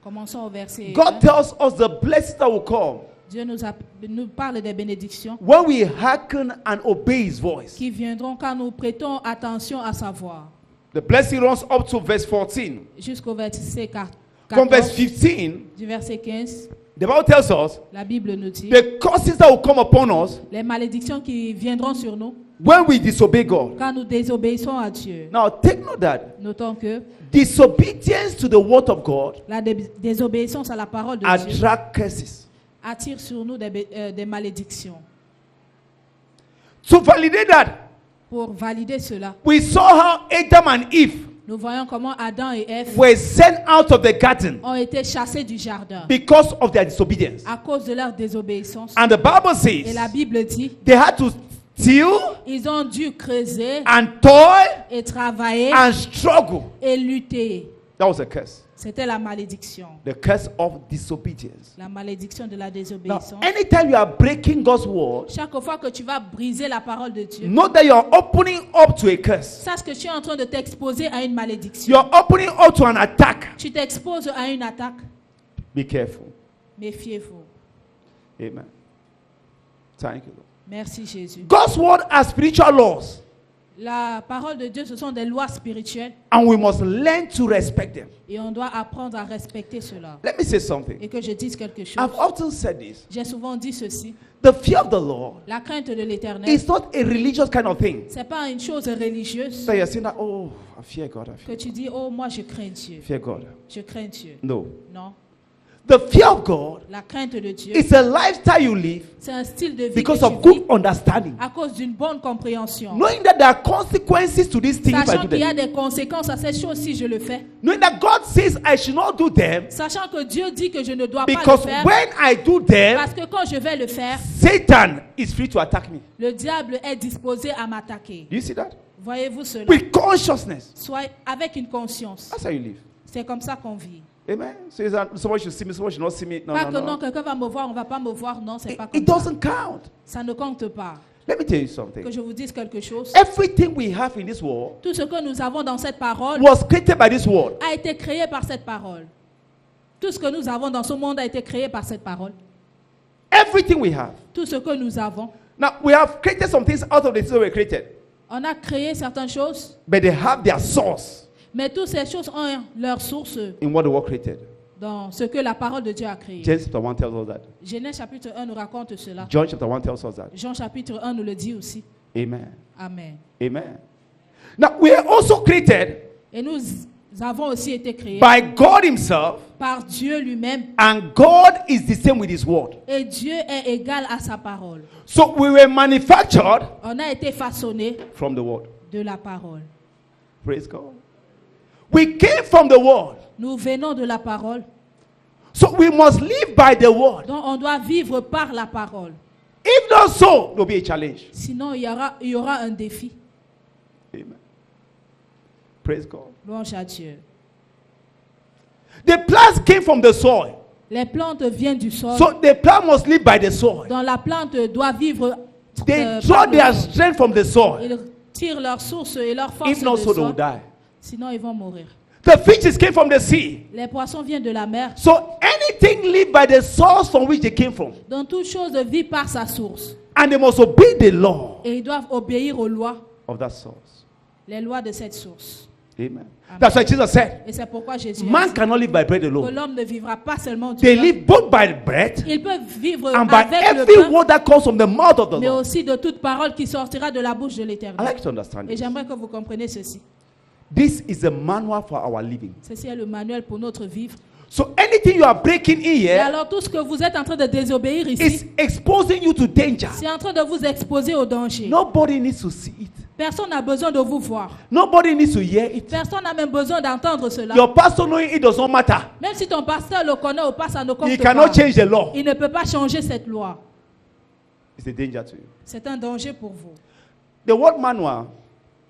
commençons au verset 1. God tells us the blessings that will come Dieu nous parle des bénédictions when we hearken and obey His voice. qui viendront quand nous prêtons attention à sa voix. The blessing runs up to verse 14. Jusqu'au verset 14. From verse 15, Du verset 15, the Bible tells us la Bible nous dit the curses that will come upon us les malédictions qui viendront sur nous when we disobey God. quand nous désobéissons à Dieu. Now, take note that Notons que disobedience to the word of God la désobéissance à la parole de Dieu attract curses. attire sur nous des malédictions. To validate that, Pour valider cela, we saw how Adam and Eve nous voyons comment Adam et Ève were sent out of the garden ont été chassés du jardin because of their disobedience. à cause de leur désobéissance. And the Bible Et says la Bible dit, they had to steal ils ont dû creuser and toil et travailler and struggle. et lutter. That was a curse. C'était la malédiction. The curse of disobedience. La malédiction de la Now, désobéissance. anytime you are breaking God's word, Chaque fois que tu vas briser la parole de Dieu, know that you are opening up to a curse. sache que tu es en train de t'exposer à une You malédiction. are opening up to an attack. Tu t'exposes à une attaque. Be careful. Méfiez-vous. Amen. Thank you, Lord. Merci Jésus. God's word has spiritual laws, La parole de Dieu, ce sont des lois spirituelles and we must learn to respect them. et on doit apprendre à respecter cela. Let me say something. Et que je dise quelque chose. I've often said this. J'ai souvent dit ceci. The fear of the Lord La crainte de l'Éternel, is not a religious kind of thing. c'est pas une chose religieuse So you're saying that, oh, I fear God. I que fear, tu dis, oh, moi je crains Dieu. fear God. Je crains Dieu. No. Non. The fear of God La crainte de Dieu, is a lifestyle you live c'est un style de vie because que of tu good vis understanding. à cause d'une bonne compréhension. Knowing that there are consequences to these things if I Sachant do qu'il y a them. des conséquences à ces choses si je le fais. Knowing that God says I should not do them Sachant que Dieu dit que je ne dois pas le because faire. when I do them, Parce que quand je vais le faire, Satan is free to attack me. le diable est disposé à m'attaquer. Do you see that? Voyez-vous cela? With consciousness. Soyez avec une conscience. That's how you live. C'est comme ça qu'on vit. Amen. So is that someone should see me, someone should not see me. No, Pas no, que non, no. quelqu'un va me voir, on va pas me voir. Non, c'est pas It comme ça. doesn't count. Ça ne compte pas. Let me tell you Que something. je vous dise quelque chose. Everything we have in this world Tout ce que nous avons dans cette parole was created by this word. a été créé par cette parole. Tout ce que nous avons dans ce monde a été créé par cette parole. Everything we have. Tout ce que nous avons. Now, we have created some things out of the things that were created, On a créé certaines choses, but they have their source mais toutes ces choses ont leur source in what the world created. dans ce que la parole de Dieu a créé. Genesis chapter 1 tells us that. Genèse chapitre 1 nous raconte cela. John chapter 1 tells us that. Jean chapitre 1 nous le dit aussi. Amen. Amen. Amen. Now, we are also created Et nous avons aussi été créés by God Himself, par Dieu lui-même. and God is the same with His word. Et Dieu est égal à sa parole. So we were manufactured On a été façonné from the word. de la parole. Praise God. We came from the word. Nous venons de la parole. So we must live by the word. Donc on doit vivre par la parole. If not so, there will be a challenge. Sinon, il y aura un défi. Amen. Praise God. Louange à Dieu. The plants came from the soil. Les plantes viennent du sol. So the plant must live by the soil. Donc la plante doit vivre They par draw le their sol. strength from the soil. Ils tirent leur source et leur force If not du so, they will sol. die. Sinon, ils vont mourir. The fishes came from the sea. Les poissons viennent de la mer. So anything live by the source from which they came from. Donc toute chose vit par sa source. And they must obey the law Et ils doivent obéir aux lois of that source. les lois de cette source. Amen. Amen. That's why Jesus said, Et c'est pourquoi Jésus a man dit cannot live by bread que alone. l'homme ne vivra pas seulement du They pain. live both by bread Ils peuvent vivre and by avec le every pain, word that comes from the mouth of the mais Lord. aussi de toute parole qui sortira de la bouche de I l'Éternel. like to understand Et this. j'aimerais que vous compreniez ceci. This is a manual for our living. Ceci est le manuel pour notre vivre. So anything you are breaking in Et here alors tout ce que vous êtes en train de désobéir is ici, exposing you to danger. c'est en train de vous exposer au danger. Nobody needs to see it. Personne n'a besoin de vous voir. Nobody needs to hear it. Personne n'a même besoin d'entendre cela. Your pastor knowing it does not matter. Même si ton pasteur le connaît ou pas, ça ne compte He pas. cannot change the law. Il ne peut pas changer cette loi. It's a danger to you. C'est un danger pour vous. The word manual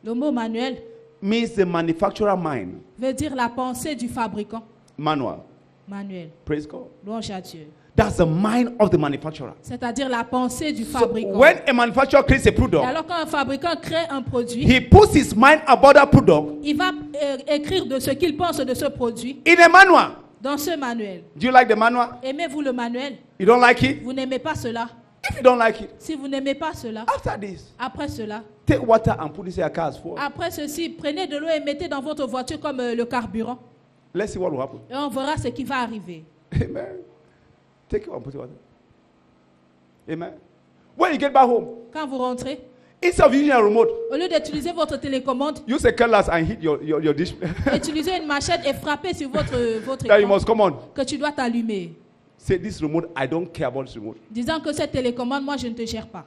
Le mot manuel means the manufacturer mind. veut dire la pensée du fabricant. Manual. Manuel. Praise God. Louange à Dieu. That's the mind of the manufacturer. C'est-à-dire la pensée du So fabricant. when a manufacturer creates a Et product, alors quand un fabricant crée un produit, he puts his mind about that product il va écrire de ce qu'il pense de ce produit in a manual. dans ce manuel. Do you like the manual? Aimez-vous le manuel? You don't like it? Vous n'aimez pas cela? If you don't like it, Si vous n'aimez pas cela, after this, après cela, take water and put it in your car as fuel. après ceci, prenez de l'eau et mettez dans votre voiture comme le carburant. Let's see what will happen. Et on verra ce qui va arriver. Amen. Take it and put it water. Amen. When you get back home, Quand vous rentrez, instead of using a remote, au lieu d'utiliser votre télécommande, use a cutlass and hit your dish. utilisez une machette et frappez sur votre That you écran must come on. que tu dois t'allumer. Say this remote, I don't care about this remote. Disant que cette télécommande, moi, je ne te gère pas.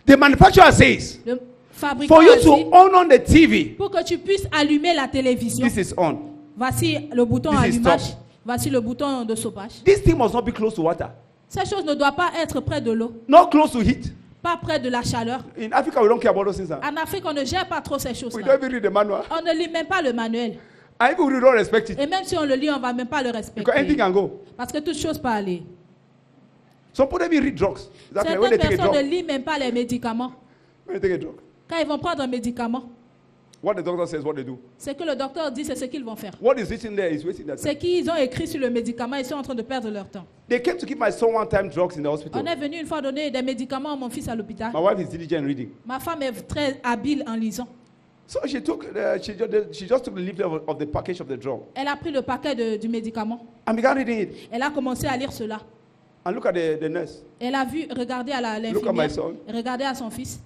The manufacturer says, Le fabricant for you a dit, to on the TV, pour que tu puisses allumer la télévision, this is on. voici le bouton This is allumage, stop. voici le bouton de stoppage. This thing must not be close to water, Ces choses ne doivent pas être près de l'eau, not close to heat. pas près de la chaleur. In Africa, we don't care about those things. En Afrique, on ne gère pas trop ces We choses-là. don't even read the manual. On ne lit même pas le manuel. And even we don't respect it. Et même si on le lit, on ne va même pas le Because anything respecter. can go. Parce que toute chose peut aller. Some people don't even read drugs. Exactly. When Certaines they take a personnes ne drug, lisent même pas les médicaments. when they take a drug, Quand ils vont prendre un médicament, what the doctor says, what they do. ce que le docteur dit, c'est ce qu'ils vont faire. What is written there is wasting that Ce time. qu'ils ont écrit sur le médicament, ils sont en train de perdre leur temps. They came to give my son one time drugs in the hospital. On est venu une fois donner des médicaments à mon fils à l'hôpital. My wife is diligent in reading. Ma femme est très habile en lisant. So she just took the leaflet of the package of the drug Elle a pris le paquet du médicament. and began reading it. Elle a commencé à lire cela. And look at the nurse Elle a vu, regarder à Look at my l'infirmière, son. regarder à son fils.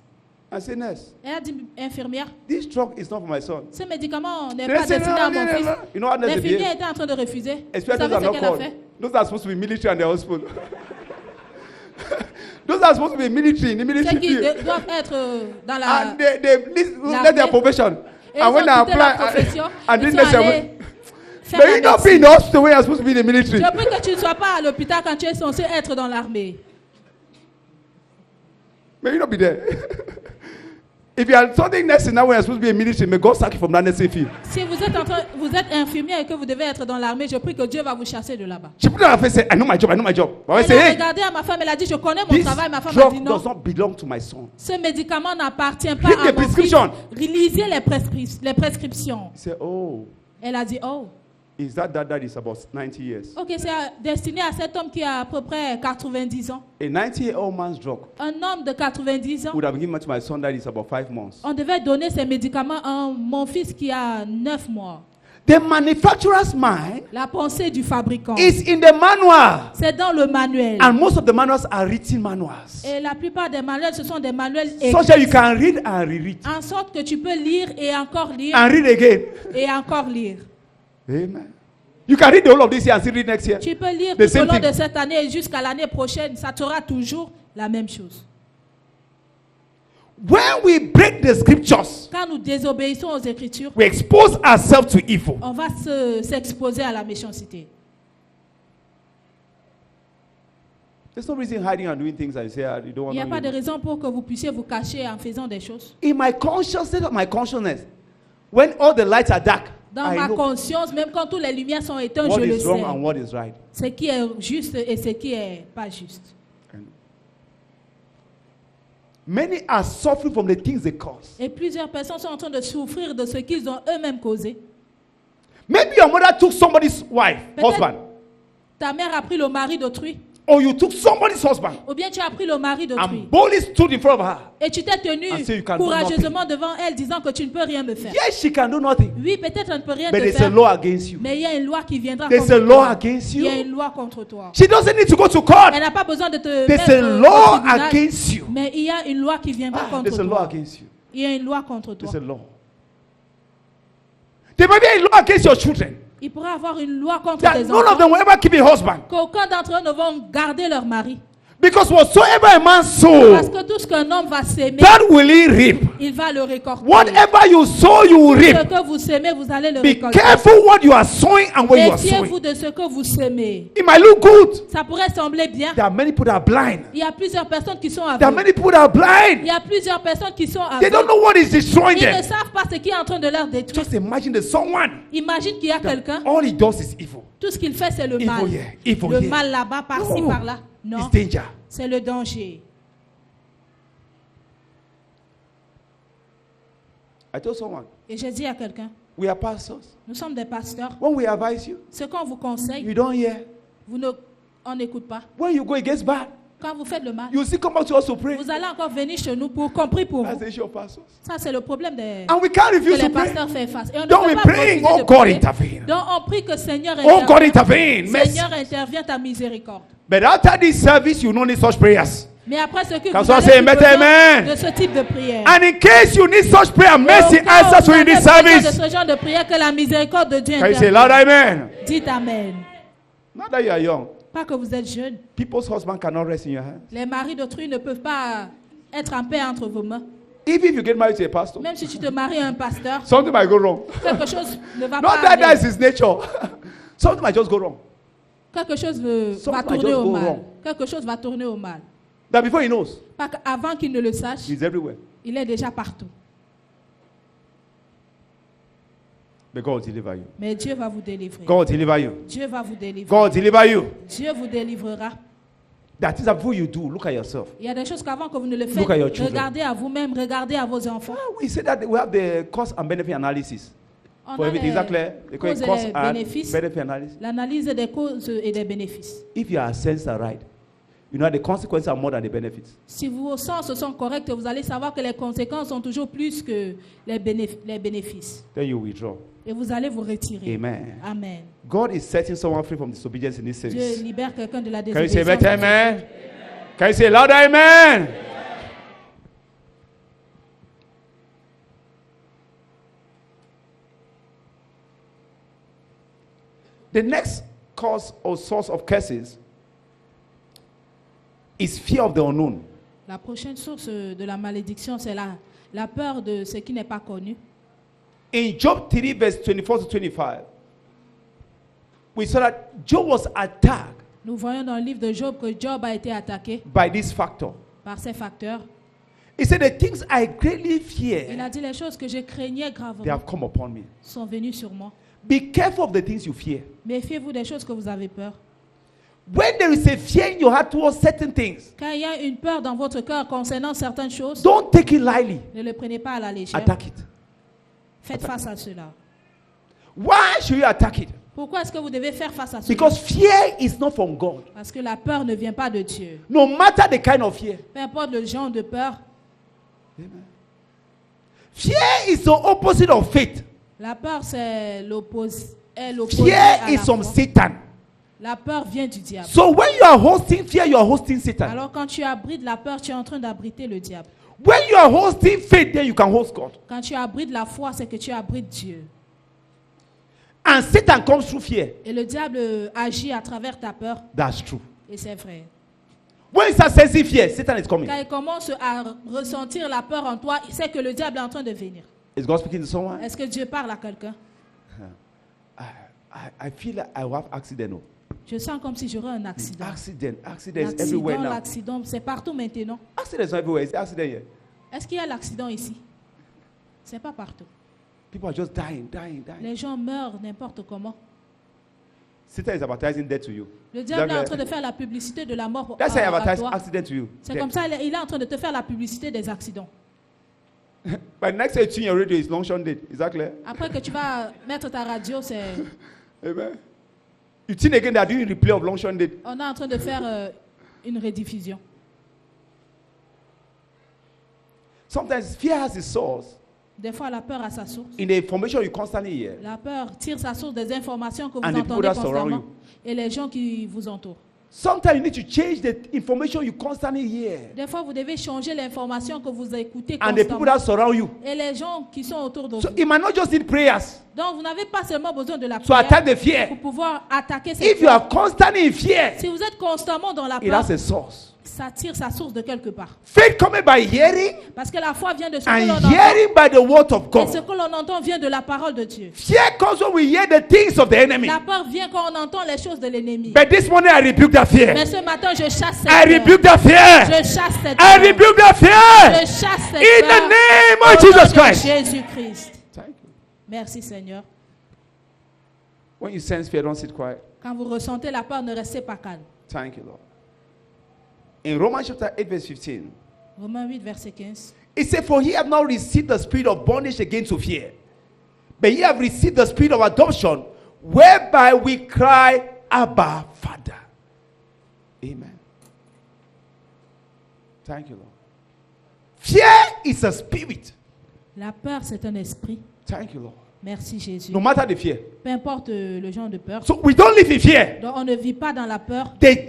and say, nurse, Elle a dit, infirmière, this drug is not for my son. ce médicament n'est They pas say, destiné à mon fils. You know how nurse they L'infirmière behave? était en train de refuser. Vous Especially savez those ce are not qu'elle a called. fait? Those are supposed to be military and they're hospital. Those are supposed to be military in the Ceux military qui field. doivent être dans la... And they let their profession. Et And when ils they ont quitté leur apply, profession, and ils then sont they say, allés faire may la you not be in médecine. the hospital when you're supposed to be in the military. Je prie que tu ne sois pas à l'hôpital quand tu es censé être dans l'armée. May you not be there. If you are studying nursing now when you're supposed to be in military, may God sack you from that nursing field. Si vous êtes infirmière et que vous devez être dans l'armée, je prie que Dieu va vous chasser de là-bas. She put on her face and said, I know my job, I know my job. But I Elle say, a hey, regardé à ma femme, elle a dit, je connais mon this travail. Ma femme a dit drug non. does not belong to my son. Ce médicament n'appartient pas Read à the mon fils. prescription. Lisez les prescriptions. He said, oh, Elle a dit, oh, is that is about 90 years? ok, c'est destiné à cet homme qui a à peu près 90 ans. A 90-year-old man's drug Un homme de 90 ans, would have given to my son that is about 5 months. on devait donner ces médicaments à mon fils qui a 9 mois. The manufacturer's mind La pensée du fabricant, is in the manual. c'est dans le manuel. And most of the manuals are written manuals. Et la plupart des manuels, ce sont des manuels So that you écrits, can read and reread. en sorte que tu peux lire et encore lire And read again. et encore lire. Amen. You can read the whole of this year and still read next year. Tu peux lire The tout au same long thing. de cette année et jusqu'à l'année prochaine, ça sera toujours la même chose. When we break the scriptures, Quand nous désobéissons aux Écritures, we expose ourselves to evil. on va s'exposer à la méchanceté. There's no reason hiding and doing things and you say, ah, you don't Il n'y a pas want de to. raison pour que vous puissiez vous cacher en faisant des choses. In my consciousness, my consciousness, when all the lights are dark, Dans I ma know conscience, même quand toutes les lumières sont éteintes, what je le is wrong sais. and what is right. Ce qui est juste et ce qui est pas juste. Many are suffering from the things they cause. Et plusieurs personnes sont en train de souffrir de ce qu'ils ont eux-mêmes causé. Maybe your mother took somebody's wife, Peut-être husband, ta mère a pris le mari d'autrui, Or you took somebody's husband Ou bien tu as pris le mari d'autrui. and boldly stood in front of her. Et tu t'es tenu And say you can do courageusement devant elle, disant que tu ne peux rien me faire. Yes, she can do nothing. Oui, peut-être elle ne peut rien But te there's a faire. law against you. Mais il y a une loi qui viendra There's contre a law toi. against Il y a you. une loi contre toi. She doesn't need to go to court. Elle n'a pas besoin de te There's mettre a au law tribunal, against you. mais il y a une loi qui viendra contre There's a law toi. against you. Il y a une loi contre toi. There's a law. There might be a law against your children. Il pourra avoir une loi contre That tes none of enfants. them will ever keep a husband. Qu'aucun d'entre eux ne vont garder leur mari. Because whatsoever a man Parce sows, que tout ce qu'un homme va s'aimer, that will he reap. il va le récolter. Whatever you sow, you will Ce reap. que vous s'aimez, vous allez le Be récolter. careful what you are sowing and where you are Méfiez-vous sowing. de ce que vous s'aimez. It might look good. Ça pourrait sembler bien. There are many people that are blind. Il y a plusieurs personnes qui sont There are aveugles. many people that are Il blind. y a plusieurs personnes qui sont They don't aveugles. know what is destroying Ils ne them. savent pas ce qui est en train de leur détruire. Just imagine there's someone Imagine qu'il y a quelqu'un, all he does is evil. tout ce qu'il fait c'est le Evil mal. here, evil Le here. mal là-bas, par-ci, No. par-là. Non, It's danger. c'est le danger. I told someone, Et j'ai dit à quelqu'un, we are pastors. nous sommes des pasteurs. When we advise you, Ce qu'on vous conseille, you don't hear. on n'écoute pas. When you go against bad, Quand vous faites le mal, you still come back to us to pray. vous allez encore venir chez nous pour compris pour That's vous. the issue of pastors. Ça, c'est le problème des And we can't que refuse les to pray. pasteurs font face. Et on ne Don't peut we pas pray? refuser Oh, de God prier. intervene. Donc on prie que Seigneur Oh, God intervienne. intervene. Mercy. Seigneur intervient ta miséricorde. But after this service, you don't need such prayers. Mais après ce que Quand vous ça, avez c'est eu mettez besoin amen. de ce type de prière. And in case you need such prayer, Et au mercy cas où answers vous you in avez this besoin de service. ce genre de prière, que la miséricorde de Dieu Can you say intervienne. loud amen? Dites amen. Not that you are young. Pas que vous êtes jeune. People's husband cannot rest in your hands. Les maris d'autrui ne peuvent pas être en paix entre vos mains. Even if you get married to a pastor, Même si tu te maries à un pasteur, something might go wrong. quelque chose ne va Not pas that that's aller. his nature. Something might just go wrong. Quelque chose va Something tourner just au go mal. wrong. Quelque chose va tourner au mal. That before he knows, Pas qu'avant qu'il ne le sache, he's everywhere. il est déjà partout. But God will deliver you. Mais Dieu va vous délivrer. God will deliver you. Dieu va vous délivrer. God will deliver you. Dieu vous délivrera. That is before you do. Look at yourself. Il y a des choses qu'avant que vous ne le Look at your faites, children. regardez à vous-même, regardez à vos enfants. We say that we have the cost and benefit analysis. On For a everything, is that les clear? They call it causes et cost les and bénéfices. benefit analysis. L'analyse des causes et des bénéfices. If your senses are right, you know the consequences are more than the benefits. Si vos sens sont corrects, vous allez savoir que les conséquences sont toujours plus que les bénéfices. Then you withdraw. Et vous allez vous retirer. Amen. Amen. God is setting someone free from disobedience in this Dieu service. libère quelqu'un de la Can you say désobéissance. better amen? Can you say louder amen? The next cause or source of curses is fear of the unknown. La prochaine source de la malédiction, c'est la peur de ce qui n'est pas connu. In Job 3 verse 24 to 25, we saw that Job was attacked Nous voyons dans le livre de Job que Job a été attaqué by this factor. par ces facteurs. He said, the things I greatly Il fear, a dit les choses que je craignais they gravement have come upon me. sont venues sur moi. Be careful of the things you fear. Méfiez-vous des choses que vous avez peur. When there is a fear in your heart towards certain things, Quand il y a une peur dans votre cœur concernant certaines choses, don't take it lightly. ne le prenez pas à la légère. Attack it. Faites face à cela. Why should you attack it? Pourquoi est-ce que vous devez faire face à cela? Because fear is not from God. Parce que la peur ne vient pas de Dieu. No matter the kind of fear. Peu importe le genre de peur, Fear is the opposite of faith. la peur c'est l'opposé à Fear is la from foi. Satan. La peur vient du diable. So when you are hosting fear, you are hosting Satan. Alors quand tu abrites la peur, tu es en train d'abriter le diable. When you are hosting faith, then you can host God. Quand tu abrites la foi, c'est que tu abrites Dieu. And Satan comes through fear. Et le diable agit à travers ta peur. That's true. Et c'est vrai. When you start sensing fear, Satan is coming. Quand il commence à ressentir la peur en toi, c'est que le diable est en train de venir. Is God speaking to someone? Est-ce que Dieu parle à quelqu'un? I feel like I will have accident. Oh. Je sens comme si j'aurais un accident. Accidents everywhere now. L'accident, c'est partout maintenant. Accidents everywhere. Is there accident here? Est-ce qu'il y a l'accident ici? C'est pas partout. People are just dying. Les gens meurent n'importe comment. Satan is advertising death to you. Le diable est en train de faire la publicité de la mort That's why I à advertise toi. accident to you. C'est comme ça, il est en train de te faire la publicité des accidents. But next time you tune your radio is long shot date. Is that clear? Après que tu vas mettre ta radio, c'est... Amen. You tune again, they are doing replay of long shot date. On est en train de faire une rediffusion. Sometimes fear has its source Des fois, la peur a sa source. in the information you constantly hear. La peur tire sa source des informations que vous And the people entendez that surround constamment et les gens qui vous entourent. Sometimes you need to change the information you constantly hear. Des fois, vous devez changer l'information que vous écoutez And the people constamment. that surround you. Et les gens qui sont autour de So vous. it might not just need prayers Donc, vous n'avez pas seulement besoin de la to attack prière the fear. pour pouvoir attaquer cette If you peur. are constantly in fear, Si vous êtes constamment dans la it peur, has a source. ça tire sa source de quelque part. Faith coming by hearing, Parce que la foi vient de ce que and l'on entend. hearing by the word of Et ce God. que l'on entend vient de la parole de Dieu. Fear comes when we hear the things of the enemy. La peur vient quand on entend les choses de l'ennemi. But this morning I rebuke that fear. Mais ce matin, je chasse cette I peur. rebuke that fear. Je chasse cette I peur. rebuke that fear. Je chasse cette In peur. the name Au of nom Jesus de Christ. Jésus-Christ. Thank you. Merci Seigneur. When you sense fear, don't sit quiet. Quand vous ressentez la peur, ne restez pas calme. Thank you, Lord. In Romans chapter 8, verse 15, Romains 8, verset 15. it says, For ye have not received the spirit of bondage again to fear, but ye have received the spirit of adoption, whereby we cry, Abba, Father. Amen. Thank you, Lord. Fear is a spirit. La peur, c'est un esprit. Thank you, Lord. Merci Jésus. No matter the fear. Peu importe le genre de peur. So we don't live in fear. Donc on ne vit pas dans la peur They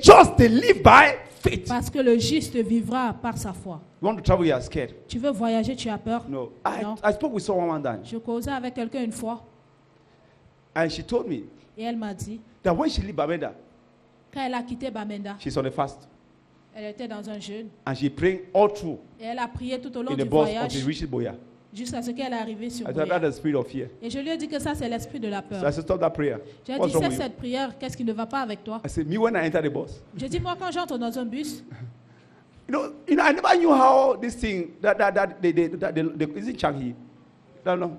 live by faith. parce que le juste vivra par sa foi. You want to travel, you are scared. Tu veux voyager, tu as peur? No. Non. I spoke with someone one time, Je causais avec quelqu'un une fois and she told me et elle m'a dit, that when she leave Bamenda, quand elle a quitté Bamenda, she's on a fast. elle était dans un jeûne And she praying all through et elle a prié tout au long in the du bus voyage until she reaches Boya. jusqu'à ce qu'elle est arrivée sur I said, Boya. that's the spirit of fear. Et je lui ai dit que ça, c'est l'esprit de la So I peur. said, stop that prayer. J'ai dit, What's wrong c'est with you? cette prière, qu'est-ce qui ne va pas avec toi? I said, me when I enter the bus. J'ai dit, moi, quand j'entre dans un bus, You know, I never knew how this thing that is it Changi? No.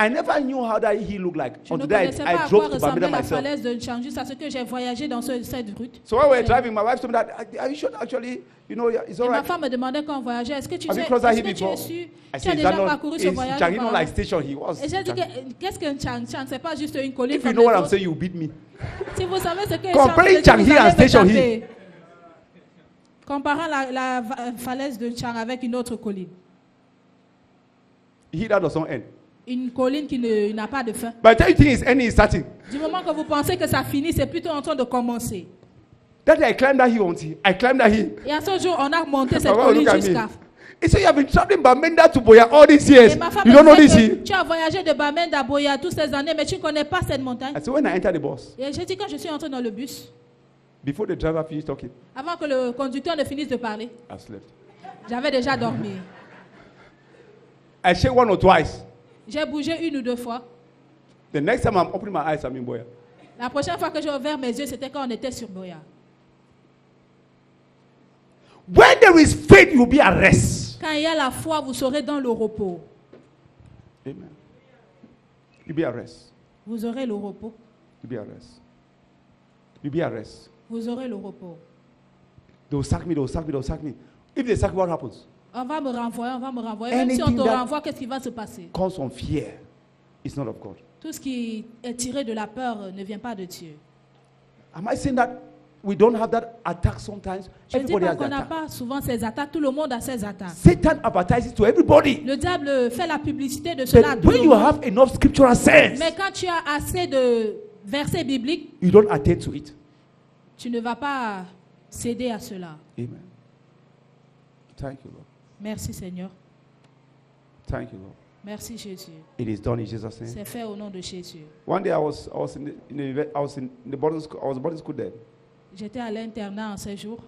I never knew how that he looked like je ne until connaissais pas I à quoi drove to ressemblait Bamenda la myself. falaise de Chang jusqu'à ce que j'ai voyagé dans cette route. So when we were driving, my wife told me that, are you sure actually, you know, it's Et all ma right? femme me demandait quand on voyageait, est-ce que tu Have you sais, crossed that est-ce hill que tu es before? sûr, I tu as said, is déjà that not, parcouru ce is voyage Changi not auparavant? like station he was? Et j'ai dit, Changi. qu'est-ce qu'un Chang? Chang, c'est pas juste une colline If you comme know what les I'm autres. saying, you beat me. Si vous savez ce que Comparing Chang, Changi and Station Hill. Comparant la falaise de Chang avec une autre colline. He that does not end. Une colline qui n'a pas de fin. By the time you think it's ending, it's starting. Du moment que vous pensez que ça finit, c'est plutôt en train de commencer. That day I climbed that hill until I climbed that hill. Et à ce jour, on a monté cette My wife colline look at me. jusqu'à... He said, you have been traveling Bamenda to Boya all these years. Et ma femme You me don't know disait this que hill? tu as voyagé de Bamenda à Boya toutes ces années, mais tu ne connais pas cette montagne. I said, when I entered the bus, Et j'ai dit, quand je suis entré dans le bus, before the driver finished talking, avant que le conducteur ne finisse de parler, I slept. j'avais déjà dormi. I shake one or twice. J'ai bougé une ou deux fois. The next time I'm opening my eyes, I'm in Boya. La prochaine fois que j'ai ouvert mes yeux, c'était quand on était sur Boya. When there is faith, you'll be at rest. Quand il y a la foi, vous serez dans le repos. Amen. You'll be at rest. Vous aurez le repos. You'll be at rest. You'll be at rest. Vous aurez le repos. They will sack me, they will sack me, they will sack me. If they sack me, what happens? On va me renvoyer, on va me renvoyer. Même si on Anything te that- renvoie, qu'est-ce qui va se passer? Comes from fear. It's not of God. Tout ce qui est tiré de la peur ne vient pas de Dieu. Am I saying that we don't have that attack sometimes? Je ne dis Everybody pas has qu'on that n'a attack. pas souvent ces attaques. Tout le monde a ses attaques. Satan advertises to everybody. Le diable fait la publicité de cela à But tout when le you monde. have enough scriptural sense, Mais quand tu as assez de versets bibliques, you don't attend to it. tu ne vas pas céder à cela. Amen. Thank you, Lord. Merci Seigneur. Thank you, Lord. Merci Jésus. It is done in Jesus' name. C'est fait au nom de Jésus. One day I was in the boarding school. I was in boarding school then. J'étais à l'internat en séjour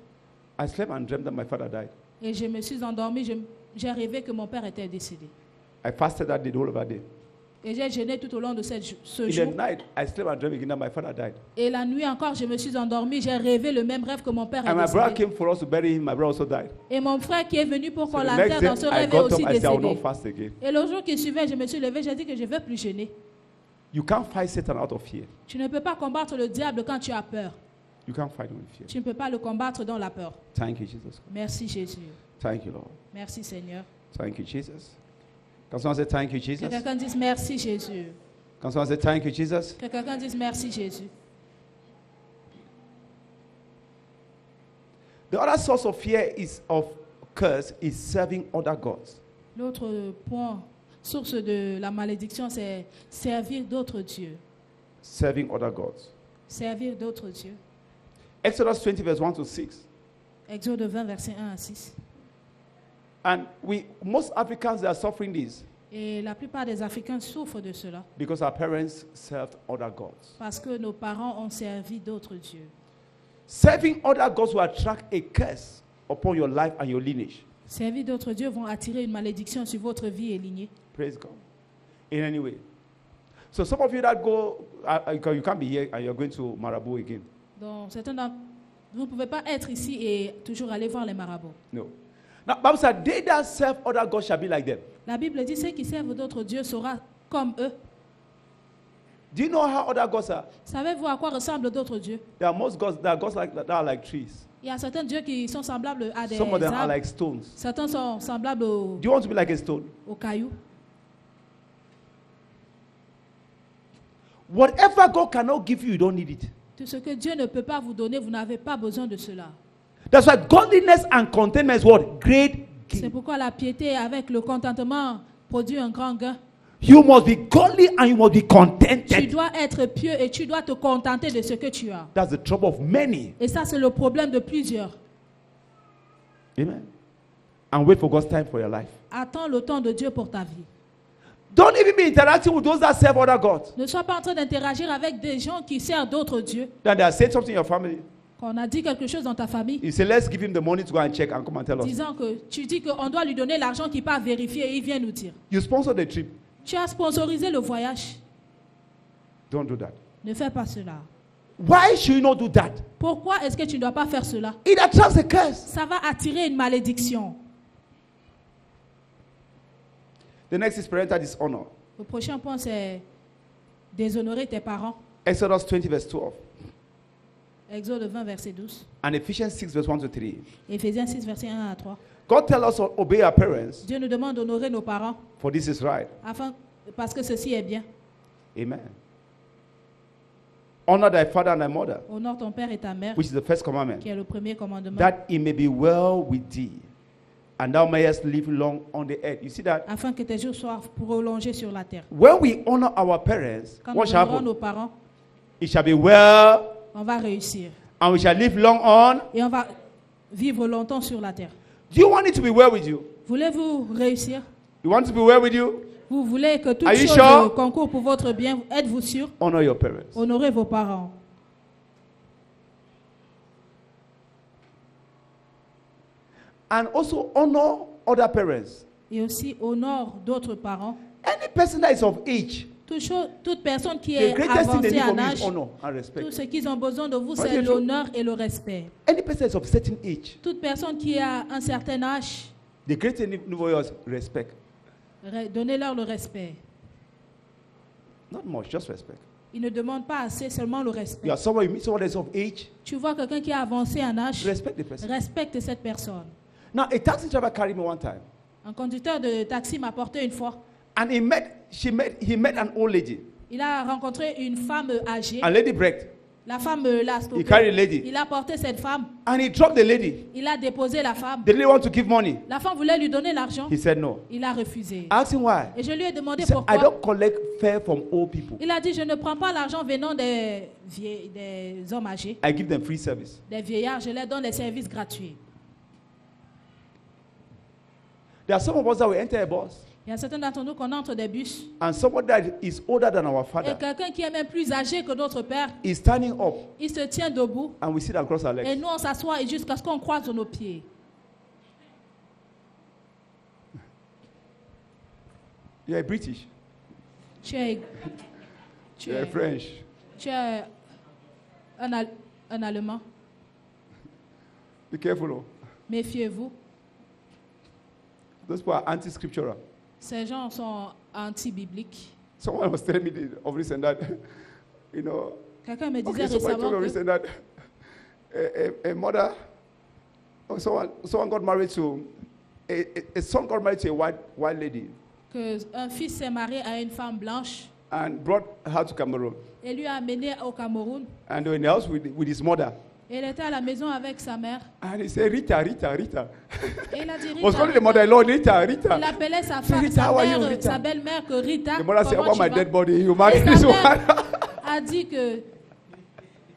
I slept and dreamt that my father died. et je me suis endormie. J'ai rêvé que mon père était décédé. I fasted that day, the whole of that day. Et j'ai jeûné tout au long de ce In the jour. night, I slept and dreamt again that my father died. Et la nuit encore, je me suis endormie. J'ai rêvé le même rêve que mon père est And my brother décédé. came for us to bury him. My brother also died. Et mon frère qui est venu pour So qu'on the l'enterre next dans ce day, I rêve est got aussi up. I said, I will not décédé. fast again. Et le jour qui suivait, je me suis levée, j'ai dit que je ne veux plus jeûner. You can't fight Satan out of fear. Tu ne peux pas combattre le diable quand tu as peur. You can't fight him with fear. Tu ne peux pas le combattre dans la peur. Thank you, Jesus. Merci Jésus. Thank you, Lord. Merci Seigneur. Thank you, Jesus. Can someone say thank you, Que Jesus? quelqu'un dise merci Jésus. Can someone say thank you, Jesus? Que quelqu'un dise merci Jésus. The other source of fear is of curse is serving other gods. L'autre point, source de la malédiction, c'est servir d'autres dieux. Serving other gods. Servir d'autres dieux. Exodus 20 verse 1 to 6. Exode 20, verset 1 à 6. And most Africans, they are suffering this Et la plupart des Africains souffrent de cela because our parents served other gods. parce que nos parents ont servi d'autres dieux. Serving other gods will attract a curse upon your life and your lineage. Servir d'autres dieux vont attirer une malédiction sur votre vie et lignée. Praise God. In any way. So some of you that go, you can't be here and you're going to Marabout again. Donc, certains d'entre vous ne pouvez pas être ici et toujours aller voir les marabouts. No. Now, Bible said, they that serve other gods shall be like them. La Bible dit ceux qui servent d'autres dieux seront comme eux. Do you know how other gods are? Savez-vous à quoi ressemblent d'autres dieux? There are most gods, there are gods like, that are like trees. Il y a certains dieux qui sont semblables à des Some of them are arbres. like stones. Certains sont semblables Do you want to be like a stone? aux cailloux. Whatever God cannot give you, you don't need it. Tout ce que Dieu ne peut pas vous donner, vous n'avez pas besoin de cela. That's why godliness and contentment is what? Great C'est gain. pourquoi la piété avec le contentement produit un grand gain. You must be godly and you must be Tu contented. dois être pieux et tu dois te contenter de ce que tu as. That's the trouble of many. Et ça, c'est le problème de plusieurs. Amen. And wait for God's time for your life. Attends le temps de Dieu pour ta vie. Don't even be interacting with those that serve other gods. Ne sois pas en train d'interagir avec des gens qui servent d'autres dieux. Then they have said something in your family. Quand on a dit quelque chose dans ta famille, You say, let's give him the money to go and check and come and tell us. disant que tu dis qu'on doit lui donner l'argent qu'il part vérifier et il vient nous dire. You sponsor the trip. Tu as sponsorisé le voyage. Don't do that. Ne fais pas cela. Why should you not do that? Pourquoi est-ce que tu ne dois pas faire cela? It attracts a curse. Ça va attirer une malédiction. The next is parental dishonor. Le prochain point, c'est déshonorer tes parents. Exodus 20 verse 12. Exode 20, verset 12. And Ephesians 6 verse 1 to 3. Éphésiens 6, verset 1 à 3. God tells us to obey our parents, Dieu nous demande d'honorer nos parents for this is right. parce que ceci est bien. Amen. Honor thy father and thy mother, Honore ton père et ta mère, which is the first commandment, qui est le premier commandement, that it may be well with thee, and thou mayest live long on the earth. You see that? afin que tes jours soient prolongés sur la terre. When we honor our parents, Quand what nous shall honorons happen? nos parents, It shall be well, on va réussir. and we shall live long on. Et on va vivre longtemps sur la terre. Do you want it to be well with you? Voulez-vous réussir? You want it to be well with you? Vous voulez que toute Are you chose sure? concourt pour votre bien? Êtes-vous sûr? Honor your parents. Honorez vos parents. And also honor other parents. Et aussi honore d'autres parents. Any person that is of age, Toute personne qui the est greatest thing they avancée need en from you âge, is honor and tout respect. ce qu'ils ont besoin de vous, Ouais, c'est c'est chaud. l'honneur et le respect. Any person that is of certain age, Toute personne qui a un certain âge, the greatest thing is respect. donnez-leur le respect. Not much, just respect. Ils ne demandent pas assez, seulement le respect. You are someone, you meet someone that is of age, Tu vois quelqu'un qui a avancé en âge, respect the person. respecte cette personne. Now, a taxi driver carried me one time, Un conducteur de taxi m'a porté une fois. and he met an old lady. Il a rencontré une femme âgée. And lady braked. La femme l'a He stoppé. carried a lady, Il a porté cette femme. and he dropped the lady. Il a déposé la femme. The lady want to give money. La femme voulait lui donner l'argent. He said no. Il a refusé. I asked him why. Et je lui ai demandé He said, I pourquoi. don't collect fare from old people. Il a dit, je ne prends pas l'argent venant des hommes âgés, I give them free service. des vieillards. Je leur donne les services gratuits. There are some of us that will enter a bus, Il y a certains d'entre nous qu'on entre des bus. and someone that is older than our Et father quelqu'un qui est même plus âgé que notre père, is standing up, il se tient debout. and we sit across our Et legs. nous, on s'assoit jusqu'à ce qu'on croise nos pieds. You are British. Tu es, tu You are es, French. tu es un Allemand. Be careful. Oh. Méfiez-vous. Those people are anti-scriptural. Ces gens sont anti-bibliques. Someone was telling me of this and that. You know, Quelqu'un me disait okay, somebody récemment told me of this que and that. A mother, or someone got married to, a son got married to a white lady un fils s'est marié à une femme blanche and brought her to Cameroon. et lui a amené au Cameroun. And they were in the house with his mother. Et il était à la maison avec sa mère. And he said, Rita, Rita, Rita. Et il a dit Was calling the Rita. mother-in-law, Rita, Rita. Il appelait sa Say, femme, Rita, how are you, sa Rita? belle-mère que Rita. The mother said, Comment about my tu vas? dead body, you marry Et this sa one. mère a dit que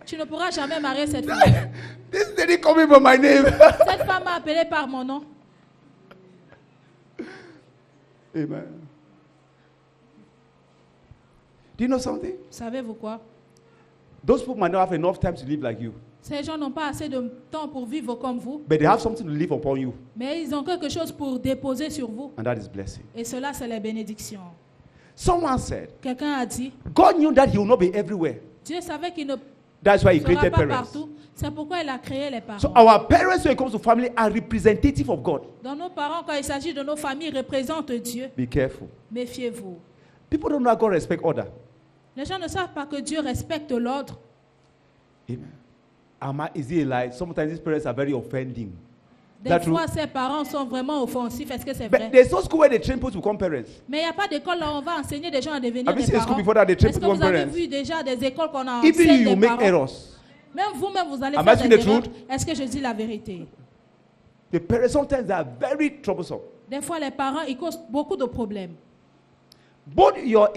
tu ne pourras jamais marier cette femme. This lady called me by my name. Cette femme m'a appelé par mon nom. Amen. Do you know something? Savez-vous quoi? Those people might not have enough time to live like you, Ces gens n'ont pas assez de temps pour vivre comme vous, but they have something to live upon you, mais ils ont quelque chose pour déposer sur vous. and that is blessing. Et cela, c'est les bénédictions. Someone said, Quelqu'un a dit, God knew that he will not be everywhere. Dieu savait qu'il ne That's why he sera created pas parents. partout. C'est pourquoi il a créé les So parents. our parents, when it comes to family, are representative of God. Dans nos parents, quand il s'agit de nos familles, représentent Dieu. Be careful. Méfiez-vous. People don't know how God respect order. Les gens ne savent pas que Dieu respecte l'ordre. Amen. Is it a lie? Sometimes these parents are very offending. Des That's fois, true. ces parents sont vraiment offensifs. Est-ce que c'est But vrai? there's no school where they train people to become parents. Mais il n'y a pas d'école là où on va enseigner des gens à devenir Have you des seen a school parents. before that they train Est-ce que people to vous become avez parents? vu déjà des écoles qu'on a Even enseigne you des make parents? errors. Même vous-même, vous allez Am I faire saying des the erreurs. truth? Est-ce que je dis la vérité? The parents sometimes are very troublesome. Des fois, les parents, ils causent beaucoup de problèmes. Both your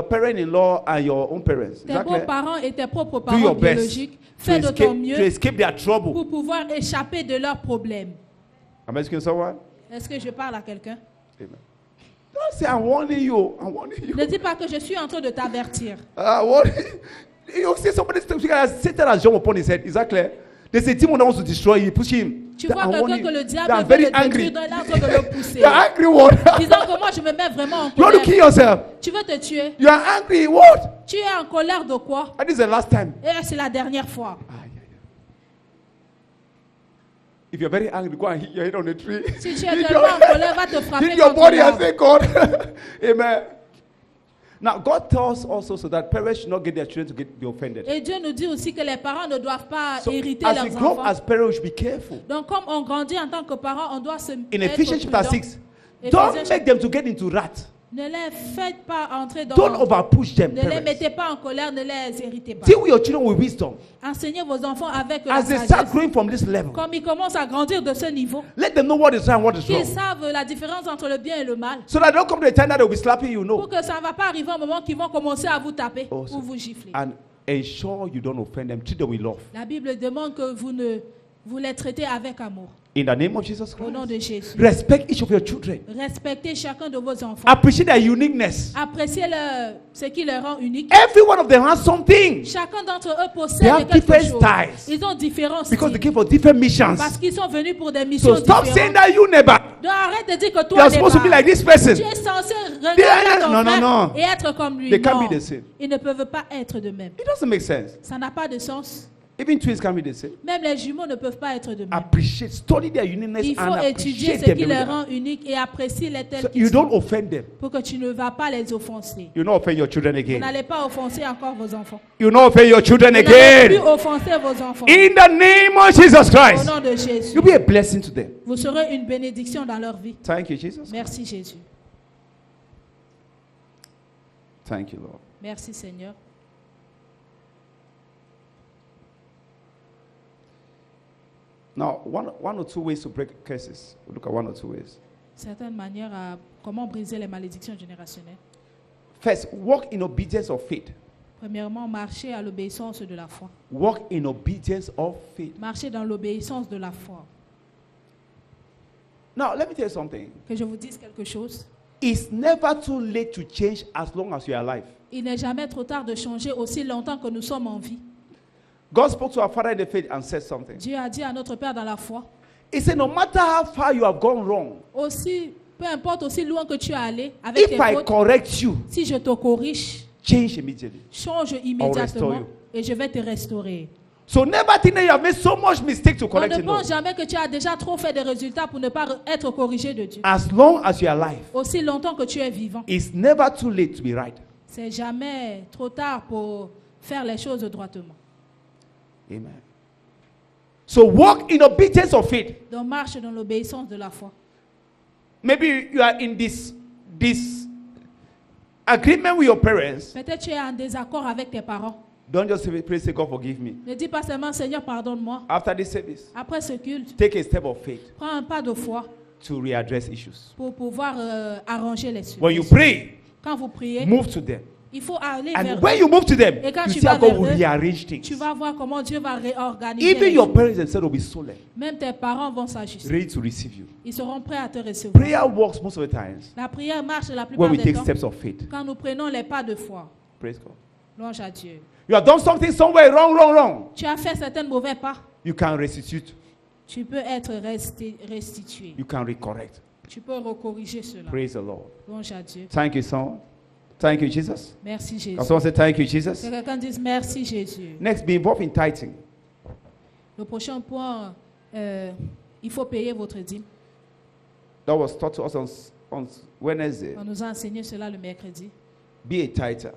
parent-in-law and your own parents. Is Tes that clear? beaux-parents et tes propres Do your parents best biologiques, fais de ton to mieux escape their trouble. pour pouvoir échapper de leurs problèmes. Am I asking someone? Est-ce que je parle à quelqu'un? Amen. Don't say I'm warning you. I'm warning you. Ne dis pas que je suis en train de t'avertir. What? You see somebody Satan has jumped upon his head. Is that clear? There's a demon that wants to destroy you. Push him. Tu vois I'm quelqu'un warning que le you. diable They are veut very le angry. détruire, donc il est en train de le pousser. You are angry what? Disant que moi, je me mets vraiment en You want to kill colère. yourself? Tu veux te tuer? You are angry what? Tu es en colère de quoi? And this is the last time. Et c'est la dernière fois. If you're very angry, go and hit your head on the tree. Si tu es tellement en colère, va te frapper Hit your contre body and l'arbre. say, God. Amen. Now, God tells also so that parents should not get their children to be offended. Et Dieu nous dit aussi que les parents ne doivent pas So, hériter as we leurs grow up enfants. as parents, we should be careful. Donc, comme on grandit en tant que parents, on doit se In être Ephesians chapter prudent. 6, don't Éphésiens make them to get into wrath. Ne les faites pas entrer dans... Don't overpush them, Ne les parents. mettez pas en colère, ne les irritez pas. Deal with your children with wisdom. Enseignez vos enfants avec la As they start sagesse. growing from this level, Comme ils commencent à grandir de ce niveau, let them know what is right and what is qu'ils wrong. savent la différence entre le bien et le mal. So that don't come to the time that they'll be slapping you, Pour no. que ça ne va pas arriver au moment qu'ils vont commencer à vous taper Also. ou vous gifler. And ensure you don't offend them. Treat them with love. La Bible demande que vous les traitez avec amour. In the name of Jesus Au nom Christ. de Jésus. Respect each of your children. Respectez chacun de vos enfants. Appreciate their uniqueness. Appréciez ce qui les rend uniques. Every one of them has something. Chacun d'entre eux They possède have quelque different chose. styles. Ils ont différents Because they styles. came for different missions. Parce qu'ils sont venus pour des missions So stop saying différentes. that you never. Donc arrête de dire que You toi, are supposed to be like this person. tu es censé regarder ton No, no, frère no. et être comme lui. They can't Non, be the same. ils ne peuvent pas être de même. It doesn't make sense. Ça n'a pas de sens. Even twins can't be the same. Même les jumeaux ne peuvent pas être de même. Appreciate, study their uniqueness Il faut and étudier appreciate ce them. qui the les way they rend are. uniques et apprécier les tels So qu'ils you don't sont offend them. pour que tu ne vas pas les offenser. You not offend your children Vous again. n'allez pas offenser encore vos enfants. You not offend your children Vous n'allez plus again. offenser vos enfants. In the name of Jesus Au Christ. nom de Jésus. You'll be a blessing to them. Vous serez une bénédiction dans leur vie. Thank you, Jesus. Merci Jésus. Thank you, Lord. Merci Seigneur. Now, one or two ways to break curses. We'll look at one or two ways. Certaines manières à comment briser les malédictions générationnelles. First, walk in obedience of faith. Premièrement, marcher à l'obéissance de la foi. Walk in obedience of faith. Marcher dans l'obéissance de la foi. Now, let me tell you something. Que je vous dise quelque chose. It's never too late to change as long as you are alive. Il n'est jamais trop tard de changer aussi longtemps que nous sommes en vie. God spoke to our father in the faith and said something. Dieu a dit à notre Père dans la foi, He said, no matter how far you have gone wrong, aussi, peu importe aussi loin que tu es allé avec tes if I fautes, correct you, si je te corrige, change immediately. change restore immédiatement you. et je vais te restaurer. So never think that you have made so much mistake to On correct ne you. No. pense jamais que tu as déjà trop fait de résultats pour ne pas être corrigé de Dieu. As long as you are alive, Aussi longtemps que tu es vivant, it's never too late to be right. c'est jamais trop tard pour faire les choses droitement. Amen. So walk in obedience of faith. Donc marche dans l'obéissance de la foi. Maybe you are in this agreement with your parents, Peut-être tu es en désaccord avec tes parents, Don't just pray, say, God forgive me. Ne dis pas seulement Seigneur pardonne-moi. After this service, Après ce culte, take a step of faith prends un pas de foi to readdress issues. pour pouvoir arranger les When you sujets. pray, Quand vous priez, move to them. il faut aller vers And when eux. you move to them, Et quand you tu see how vas God vers will eux, rearrange Tu things. vas voir comment Dieu va réorganiser. Even les your choses. parents themselves will be solemn, Même tes parents vont s'ajuster. ready to receive you. Ils seront prêts à te recevoir. Prayer works most of the times La prière marche la plupart when we des take temps steps of faith. quand nous prenons les pas de foi. Praise God. Louange à Dieu. You have done something somewhere wrong. Tu as fait certains mauvais pas. You can restitute. Tu peux être restitué. You can recorrect. Tu peux recorriger cela. Praise the Lord. Louange à Dieu. Thank you, son. Thank you, Jesus. Merci Jésus. Can someone say thank you, Que Jesus? quelqu'un dise merci Jésus. Next, be involved in tithing. Le prochain point, il faut payer votre dîme. That was taught to us on Wednesday. On nous a enseigné cela le mercredi. Be a tither.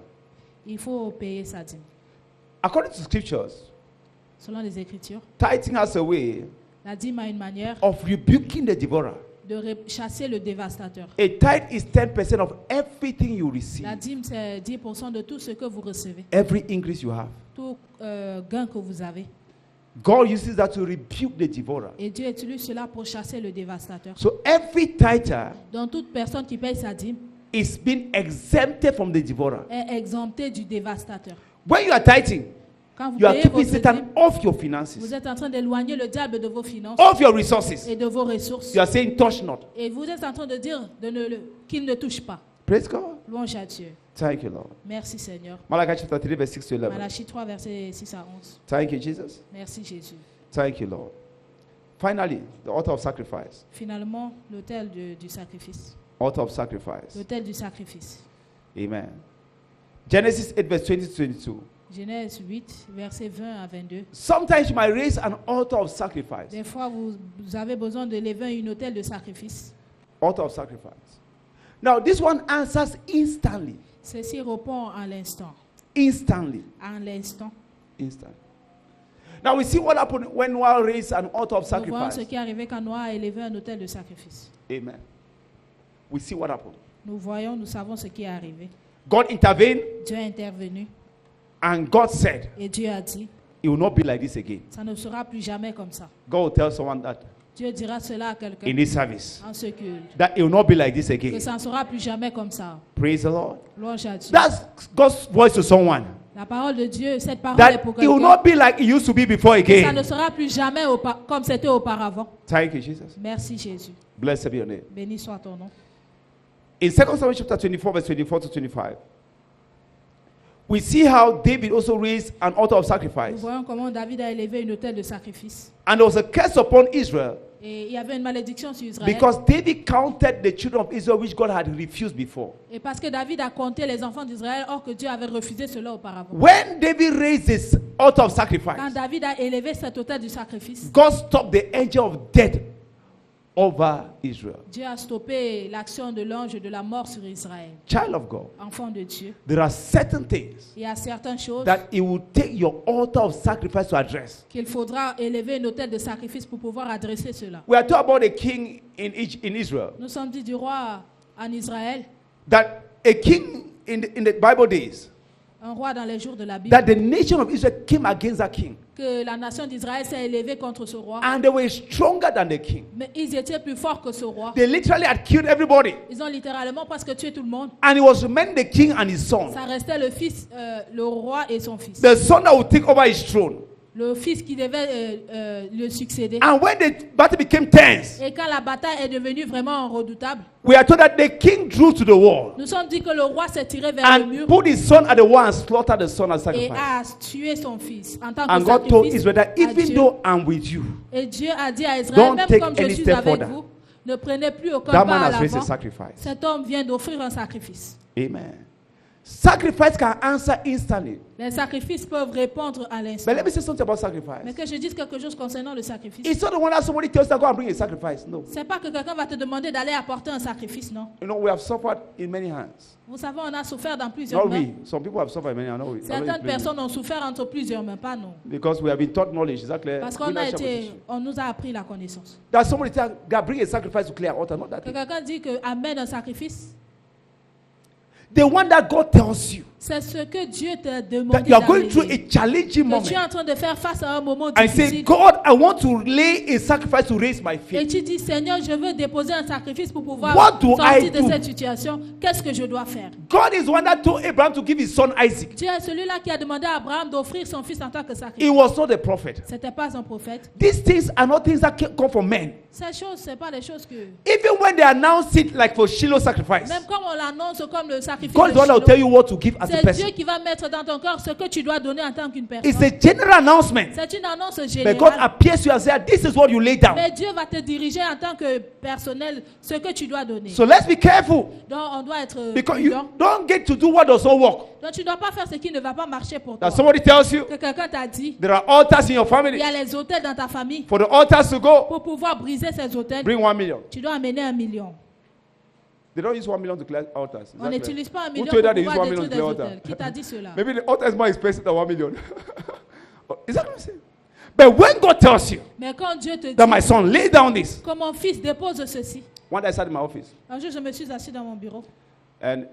Il faut payer sa dîme. According to scriptures, Selon les Écritures, tithing has a way la dîme a une manière of rebuking the devourer. de chasser le dévastateur. A tithe is 10% of everything you receive. La dîme, c'est 10% de tout ce que vous recevez, Every increase you have. tout gain que vous avez. God uses that to rebuke the devourer. Et Dieu utilise cela pour chasser le dévastateur. So every tither Donc toute personne qui paye sa dîme is being exempted from the devourer. est exemptée du dévastateur. When you are tithing, Quand vous you are payez keeping votre Satan dîme, off your vous finances, êtes en train d'éloigner le diable de vos finances off your resources. et de vos ressources. You are saying, touch not. Et vous êtes en train de dire qu'il ne touche pas. Praise God. Louange à Dieu. Thank you, Lord. Merci Seigneur. Malachi chapter 3, verse 6 to 11. Malachie 3, versets 6 à 11. Thank you, Jesus. Merci Jésus. Thank you, Lord. Finally, the altar of sacrifice. Finalement, l'autel du sacrifice. Altar of sacrifice. L'autel du sacrifice. Amen. Genesis 8, verse 20 to 22. Genèse 8, versets 20 à 22. Sometimes you might raise an altar of sacrifice. Des fois, vous avez besoin de lever une autel de sacrifice. Altar of sacrifice. Now, this one answers instantly. Ceci répond à l'instant. Instantly. À l'instant. Instantly. Now, we see what happened when Noah raised an altar of Nous voyons ce sacrifice. qui est arrivé quand Noah a élevé un autel de sacrifice. Amen. We see what happened. Nous savons ce qui est arrivé. God intervened, Dieu est intervenu and God said, et Dieu a dit, it will not be like this again. ça ne sera plus jamais comme ça. God will tell someone that Dieu dira cela à in quelqu'un this service, en ce culte, that it will not be like this que again. ça ne sera plus jamais comme ça. Praise the Lord. Louange à Dieu. That's God's voice to someone. La parole de Dieu, cette parole est That pour it will quelqu'un. not be like it used to be before Ça again. ne sera plus jamais comme c'était auparavant. Thank you, Jesus. Merci Jésus. Blessed be your name. Béni soit ton nom. In 2 Samuel chapter 24, verse 24 to 25, we see how David also raised an altar of Nous sacrifice. voyons comment David a élevé une autel de sacrifice. And there was a curse upon Israel Et il y avait une malédiction sur Israël. because David counted the children of Israel which God had refused before. Et parce que David a compté les enfants d'Israël, or que Dieu avait refusé cela auparavant. When David raised this altar of Quand sacrifice, David a élevé cet autel du sacrifice, God stopped the angel of death over Israel. Dieu a stoppé l'action de l'ange de la mort sur Israël. Child of God, Enfant de Dieu. there are certain things Il y a certaines choses that it will take your altar of sacrifice to address. qu'il faudra élever une autel de sacrifice pour pouvoir adresser cela. We are talking about a king in Israel. Nous sommes dit du roi en Israël, That a king in the Bible days, un roi dans les jours de la Bible, that the nation of Israel came against that king. que la nation d'Israël s'est élevée contre ce roi. And they were stronger than the king. Mais ils étaient plus forts que ce roi. They literally had killed everybody. Ils ont littéralement presque tué tout le monde. And it was remaining the king and his son. Ça restait le fils, le roi et son fils. The son that would take over his throne. Le fils qui devait le succéder. And when the battle became tense, Et quand la bataille est devenue vraiment redoutable, we are told that the king drew to the wall nous sommes dit que le roi s'est tiré vers le and mur put his son at the wall and slaughtered the son as et sacrifice. a tué son fils en tant que And God told sacrifice Israel that à even Dieu. though I'm with you, Et Dieu a dit à Israël, don't même take comme je any suis step avec further. vous, ne prenez plus aucun that pas man à has raised a l'avant. sacrifice. Cet homme vient d'offrir un sacrifice. Amen. Sacrifice can answer instantly. Les sacrifices peuvent répondre à l'instant. But let me say something about Mais sacrifice. que je dise quelque chose concernant le sacrifice. It's not the one that somebody tells you to go and bring a sacrifice. No. C'est pas que quelqu'un va te demander d'aller apporter un sacrifice, non. You know, we have suffered in many hands. Vous savez, on a souffert dans plusieurs Not mains. we. Some people have suffered in many hands. Not we. Certaines personnes ont souffert entre plusieurs mains, pas nous. Because we have been taught knowledge. Is that clear? Parce We qu'on not a share été, position. on nous a appris la connaissance. That somebody tell God bring a sacrifice to clear altar. Not that Que thing. quelqu'un dit que amène un sacrifice, The one that God tells you C'est ce que Dieu t'a That demandé you are going through d'arriver. a challenging Que moment. tu es en train de faire face à un moment And say, difficile. God, I want to lay a sacrifice to raise my Et faith. tu dis, Seigneur, je veux déposer un sacrifice pour pouvoir What do I sortir de do? cette situation. Qu'est-ce que je dois faire? God is the one that told Abraham to give his son Isaac. Dieu est celui-là qui a demandé à Abraham d'offrir son fils en tant que He sacrifice. was not a prophet. Ce n'était pas un prophète. These things are not things that come from men. Ces choses, ce n'est pas des choses que... Even when they announce it like for Shiloh sacrifice, Même comme on l'annonce comme le sacrifice God is de the one that will Shiloh, tell you what to give as a c'est Dieu person. qui va mettre dans ton corps ce que tu dois donner en tant qu'une personne. It's a general announcement. C'est une annonce But God générale. appears to you and says, this is what you lay down. Mais Dieu va te diriger en tant que personnel ce que tu dois donner. So let's be careful. Donc on doit être Because you prudent. don't get to do what does not work. Donc tu ne dois pas faire ce qui ne va pas marcher pour toi. That somebody tells you Que quelqu'un t'a dit, there are altars in your il family. y a les hôtels dans ta famille. For the altars to go, Pour pouvoir briser ces hôtels, bring 1 million. tu dois amener 1 million. They don't use 1 million to clear altars. Is On that n'utilise pas 1 Who million told you pour that they use pouvoir 1 million détruire to des clear hôtels. Qui t'a dit cela? altar? Maybe the altar is more expensive than 1 million. Is that what I'm saying? But when God tells you Mais quand Dieu te that my dit son lay down this, que mon fils dépose ceci, one day I sat in my office un jour je me suis assis dans mon bureau. and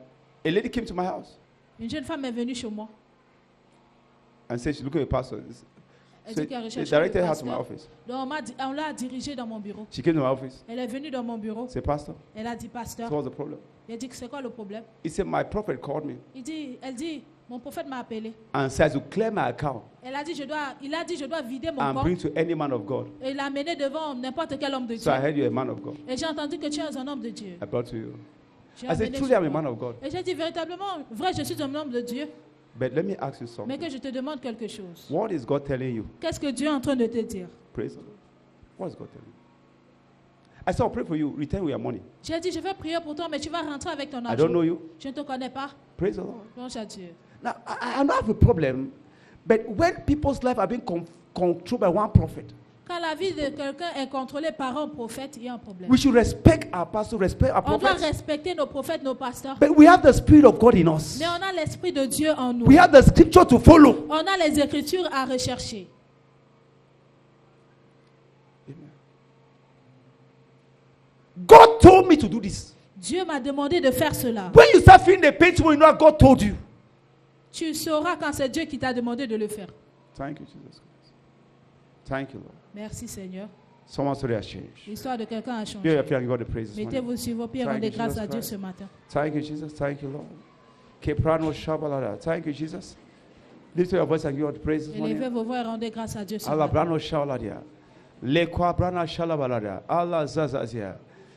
a lady came to my house Une jeune femme est venue chez moi. and said she's looking at a pastor. Elle So dit qu'elle they recherche directed le her to my pasteur. office. Donc on l'a dirigée dans mon bureau. She came to my office. Elle est venue dans mon bureau. Say, Pastor, Elle a dit, pasteur, so what's the problem? il a dit que c'est quoi le problème? He said, my prophet called me Elle dit, mon prophète m'a appelé. and said to clear my account Il a dit, je dois vider mon and compte. bring to any man of God. Et il l'a amené devant n'importe quel homme de So Dieu. I heard you're a man of God. Et j'ai entendu que tu es un homme de Dieu. I brought to you. J'ai I said, amené truly, chez I'm a toi. man of God. Et j'ai dit véritablement, vrai, je suis un homme de Dieu, But let me ask you mais something. que je te demande quelque chose. What is God telling you? Qu'est-ce que Dieu est en train de te dire? Praise the Lord. What is God telling you? I said, I'll pray for you. Return with your money. J'ai dit, je vais prier pour toi, mais tu vas rentrer avec ton I argent. don't know you. Je ne te connais pas. Praise the Lord. Louange à Dieu. Now, I don't have a problem. But when people's life are being controlled by one prophet, Quand la vie de quelqu'un est contrôlée par un prophète, il y a un problème. we should respect our pastor, respect our On doit prophets. respecter nos prophètes, nos pasteurs. But we have the Spirit of God in us. Mais on a l'Esprit de Dieu en nous. We have the scripture to follow. On a les Écritures à rechercher. God told me to do this. Dieu m'a demandé de faire cela. When you start feeling the pain, you know God told you. Tu sauras quand c'est Dieu qui t'a demandé de le faire. Thank you, Jesus Christ. Thank you, Lord. Merci Seigneur. Someone's story has changed. L'histoire de quelqu'un a Give changé. your feeling God the praise this morning. Mettez-vous sur vos pieds et Thank rendez you, grâce Jesus à Dieu Christ. ce matin. Thank you, Jesus. Thank you, Lord. Keprano shabalada. Thank you, Jesus. Lift your voice and give God the praise this Élevez morning. vos voix et rendez grâce à Dieu ce Allah matin. brano shabaladia. Lekwa brana shalabalada. Allah zazazia.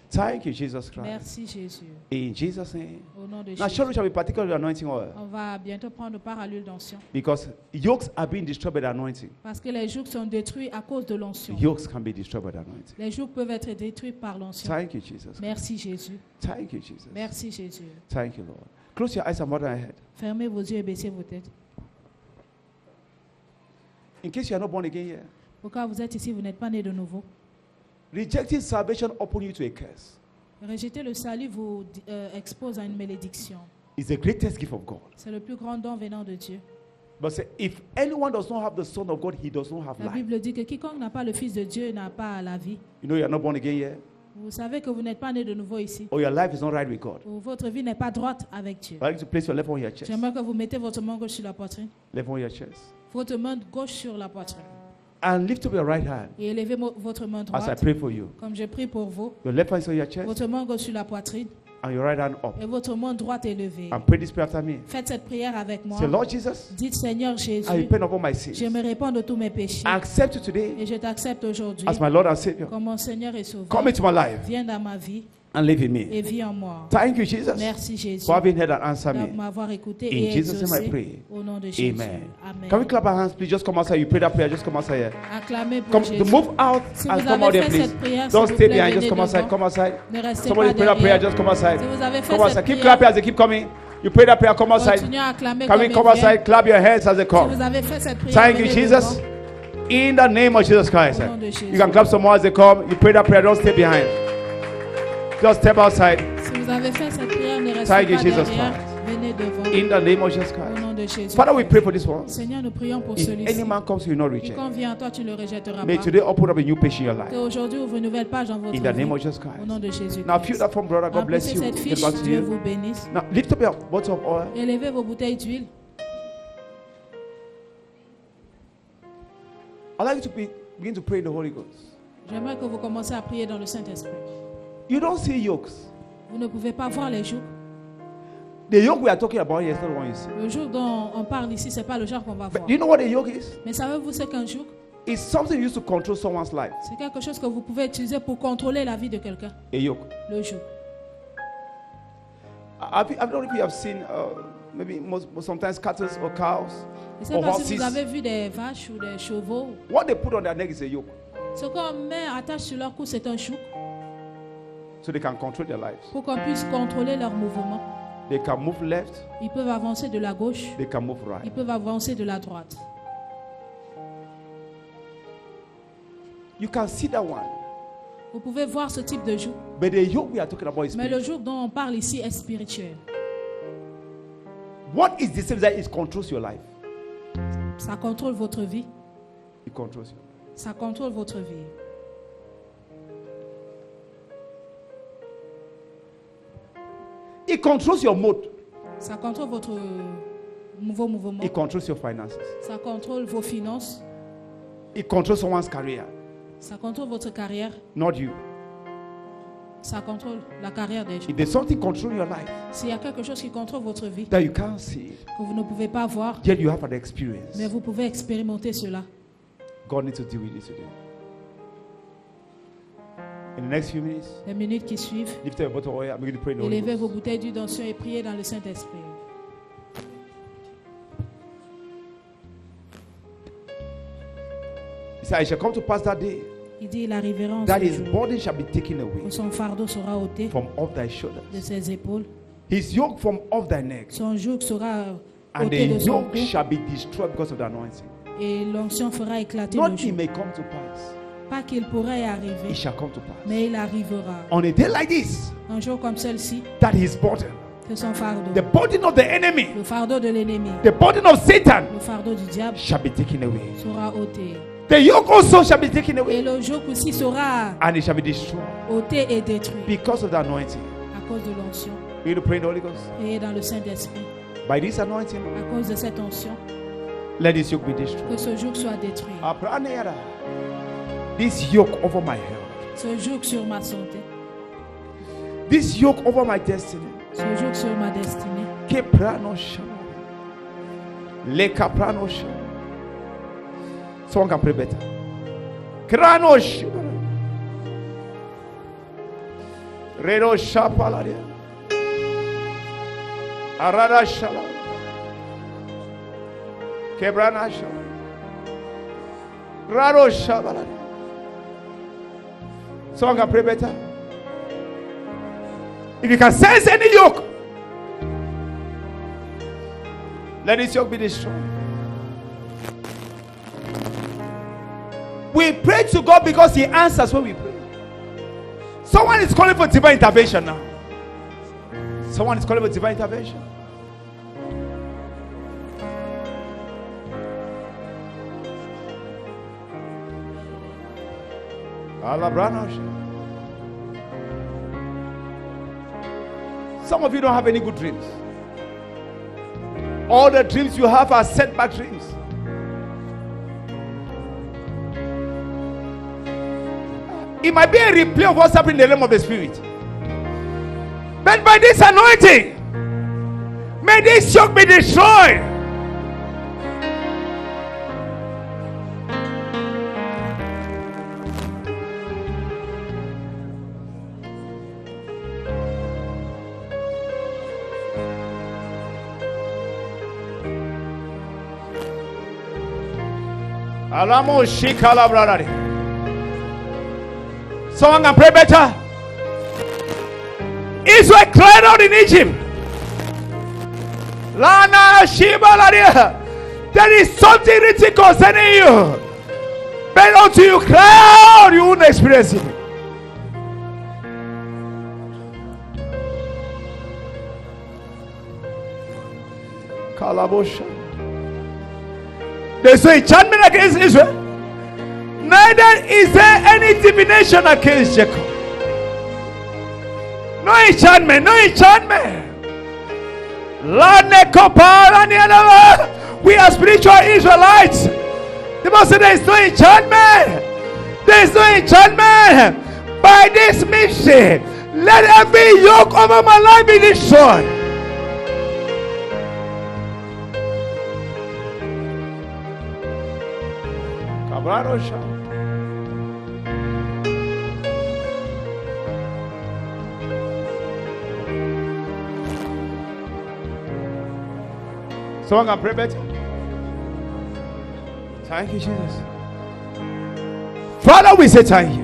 Thank you, Jesus Christ. Merci Jésus. In Jesus' name. Au nom de Now, Jésus. surely shall be particularly anointing oil. On va bientôt prendre part à l'huile d'onction. Because yokes are being destroyed by the anointing. Parce que les jougs sont détruits à cause de l'onction. Yokes can be destroyed by the anointing. Les jougs peuvent être détruits par l'onction. Thank you, Jesus. Merci Jésus. Thank you, Jesus. Merci Jésus. Thank you, Lord. Close your eyes and bow down your head. Fermez vos yeux et baissez vos têtes. In case you are not born again here, Au cas où vous êtes ici, vous n'êtes pas né de nouveau. rejecting salvation open you to a curse. Rejeter le salut vous expose à une malédiction. It's the greatest gift of God. C'est le plus grand don venant de Dieu. But say, if anyone does not have the Son of God, he does not have La life. Bible dit que quiconque n'a pas le Fils de Dieu n'a pas la vie. You know you are not born again here, Vous savez que vous n'êtes pas né de nouveau ici. or your life is not right with God. Ou votre vie n'est pas droite avec Dieu. I'd like to place your left hand on your chest. J'aimerais que vous mettez votre main gauche sur la poitrine. Left hand on your chest. Votre main gauche sur la poitrine. And lift up your right hand Et élevez votre main as I droite. pray for you. Comme je prie pour vous. Your left hand is on your chest Votre main gauche sur la poitrine. and your right hand up. Et votre main droite élevée. And pray this prayer after me. Faites cette prière avec moi. Say, Lord Jesus, Dites Seigneur Jésus, I repent of all my sins. je me répands de tous mes péchés. I accept you today Et je t'accepte aujourd'hui as my Lord and Savior. comme mon Seigneur et Sauveur. Come into my life Viens dans ma vie and live in me. et vis en moi. Thank you, Jesus, Merci Jésus for having heard and answered de me. m'avoir écouté In et Jesus' name I exaucé pray. au nom de Jésus. Amen. Amen. Can we clap our hands, please? Just come outside. You pray that prayer. Just come outside here. Acclamez pour Come, Jésus. move out Si and vous come avez out there, fait please. cette prière, Don't s'il vous stay plaît, behind. Just venez come outside. devant. Come outside. Ne restez Somebody pas pray that prayer. derrière. Just come outside. Si vous avez fait Come cette outside. Keep prière, clapping as they keep coming. You pray that prayer. Come outside. continuez à acclamer Can comme we il come vient. outside? Clap your hands as they Si come. vous avez fait cette prière, Thank you, venez Jesus. devant. In the name of Jesus Christ. Au nom de Jésus. You can clap some more as they come. You pray that prayer. Don't stay behind. Just step outside. Si vous avez fait cette prière, ne restez Thank you, pas Jesus derrière. Christ. Venez devant In the name of Jesus au Christ. nom de Jésus. Father, we pray for this one. Seigneur, nous prions pour If celui-ci. any man comes, you will not Qui reject. quand vient à toi, tu ne le rejetteras May pas. today open up a new page in your Que life. aujourd'hui ouvre une nouvelle page dans votre In the name vie. of Jesus Au nom Christ. de Jésus. Now, fill that from brother. God bless Remplissez you. cette Get fiche. back to Dieu you. vous bénisse. Now, lift up your bottle of oil. Élevez vos bouteilles d'huile. I'd like you to begin to pray in the Holy Ghost. J'aimerais que vous commenciez à prier dans le Saint-Esprit. You don't see yokes. Vous ne pouvez pas voir les jours. The yoke we are talking about here is not the one you see. Le jour dont on parle ici, ce n'est pas le genre qu'on va voir. But do you know what a yoke is? Mais savez-vous ce qu'un joug? It's something used to control someone's life. C'est quelque chose que vous pouvez utiliser pour contrôler la vie de quelqu'un. A yoke. Le joug. I don't know if you have seen maybe sometimes cattle or cows Je ne sais or pas si vous horses. avez vu des vaches ou des chevaux. What they put on their neck is a yoke, Ce qu'on met attache sur leur cou, c'est un joug so they can control their lives. pour qu'on puisse contrôler leurs mouvements. They can move left, Ils peuvent avancer de la gauche, they can move ils right. peuvent avancer de la droite. You can see that one. Vous pouvez voir ce type de joug. But the yoke we are talking about is Mais le spiritual. joug dont on parle ici est spirituel. What is the same that it controls your life? Ça contrôle votre vie. It controls you. Ça contrôle votre vie. It controls your mood. Ça contrôle vos mouvements. It controls your finances. Ça contrôle vos finances. It controls someone's career, Ça contrôle votre carrière. not you. Ça contrôle la carrière des gens. If there's something controlling your life S'il y a quelque chose qui contrôle votre vie, that you can't see, que vous ne pouvez pas voir, yet you have an experience, mais vous pouvez expérimenter cela. God needs to deal with it today. In the next few minutes, Les minutes qui suivent, lift up your bottle of oil and begin to pray in the Holy élevez vos Ghost. bouteilles d'huile d'onction et priez dans le Saint-Esprit. He said, "I shall come to pass that day Il dit, il arrivera en that ce his jour burden shall be taken away où son fardeau sera ôté from off thy de shoulders, ses épaules, his yoke from off thy neck, son joug sera and ôté the de son yoke cou, shall be destroyed because of the anointing. et l'onction fera éclater le Not it joug. may come to pass, Pas qu'il pourrait y arriver, it shall come to pass. mais il arrivera. On a day like this, Un jour comme celle-ci, that his burden, que son fardeau, the burden of the enemy, le fardeau de l'ennemi, the burden of Satan le fardeau du diable shall be taken away. sera ôté. The yoke also shall be taken Et away, le joug aussi sera and it shall be destroyed ôté et détruit because of the anointing. à cause de l'onction. We need to pray in the Holy Ghost. Et dans le Saint-Esprit, By this anointing, à cause de cette onction, let this yoke be destroyed. que ce joug soit détruit. Apranayara. This yoke over my health, Ce joug sur ma santé, this yoke over my destiny. ce joug sur ma destinée. Keprano shama. Le kaprano shama. Someone can pray better. Krano shama. Reno shapalaria. Arada shala. Kebrana shala. Rano shabalaria. Someone can pray better. If you can sense any yoke, let this yoke be destroyed. We pray to God because He answers when we pray. Someone is calling for divine intervention now. Someone is calling for divine intervention. Some of you don't have any good dreams. All the dreams you have are setback dreams. It might be a replay of what's happening in the realm of the spirit. But by this anointing, may this yoke be destroyed. Alamo shikala brother. Someone can pray better. Israel cried out in Egypt. Lana Shibalaria. There is something written concerning you. But until you cry out, you won't experience it. Kalabosha. There's no enchantment against Israel. Neither is there any divination against Jacob. No enchantment, no enchantment. We are spiritual Israelites. The Bible says there is no enchantment. There is no enchantment. By this mission, let every yoke over my life be destroyed. Someone can pray better. Thank you, Jesus. Father, we say thank you.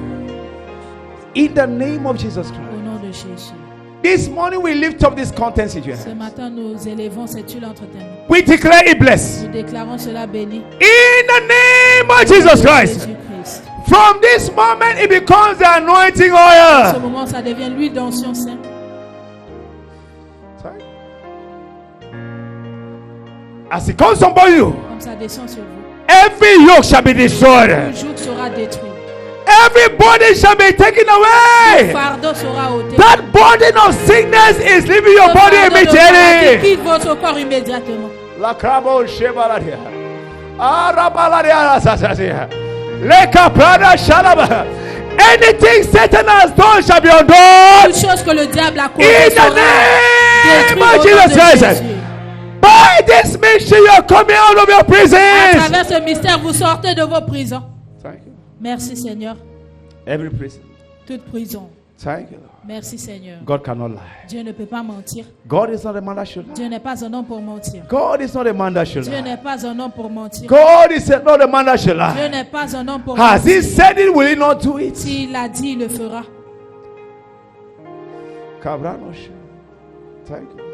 In the name of Jesus Christ. Au nom de Jésus. This morning we lift up this contents into your Ce hands. matin, nous élevons cette huile entre tes mains. We declare it blessed. Nous déclarons cela béni. In the name of Jesus Christ. Jésus-Christ. From this moment it becomes the anointing À ce oil. moment, ça devient l'huile d'onction sainte. As it comes upon you, Comme ça descend sur vous. every yoke shall be destroyed. Le joug sera détruit. Every burden shall be taken Le away. fardeau sera ôté. That burden of sickness is leaving your Le body fardeau de maladie immediately. quitte votre corps immédiatement. La crabo shebaladia. Arabaladia sasasia. Leka prada shalaba. Anything Satan has done shall be Toute undone. chose que le diable a In causée the sera name détruite of au nom Jesus de Christ. Jésus. By this mission, you are coming out of your À prisons. travers ce mystère, vous sortez de vos prisons. Thank you. Merci Seigneur. Every prison. Toute prison. Thank you, Lord. Merci Seigneur. God cannot lie. Dieu ne peut pas mentir. God is not a man that should lie. Dieu n'est pas un homme pour mentir. God is not a man that should Dieu lie. n'est pas un homme pour mentir. God is not a man that should Dieu lie. n'est pas un homme pour Has mentir. he said it? Will he not do it? S'il a dit, il le fera. Kabranosha. Thank you.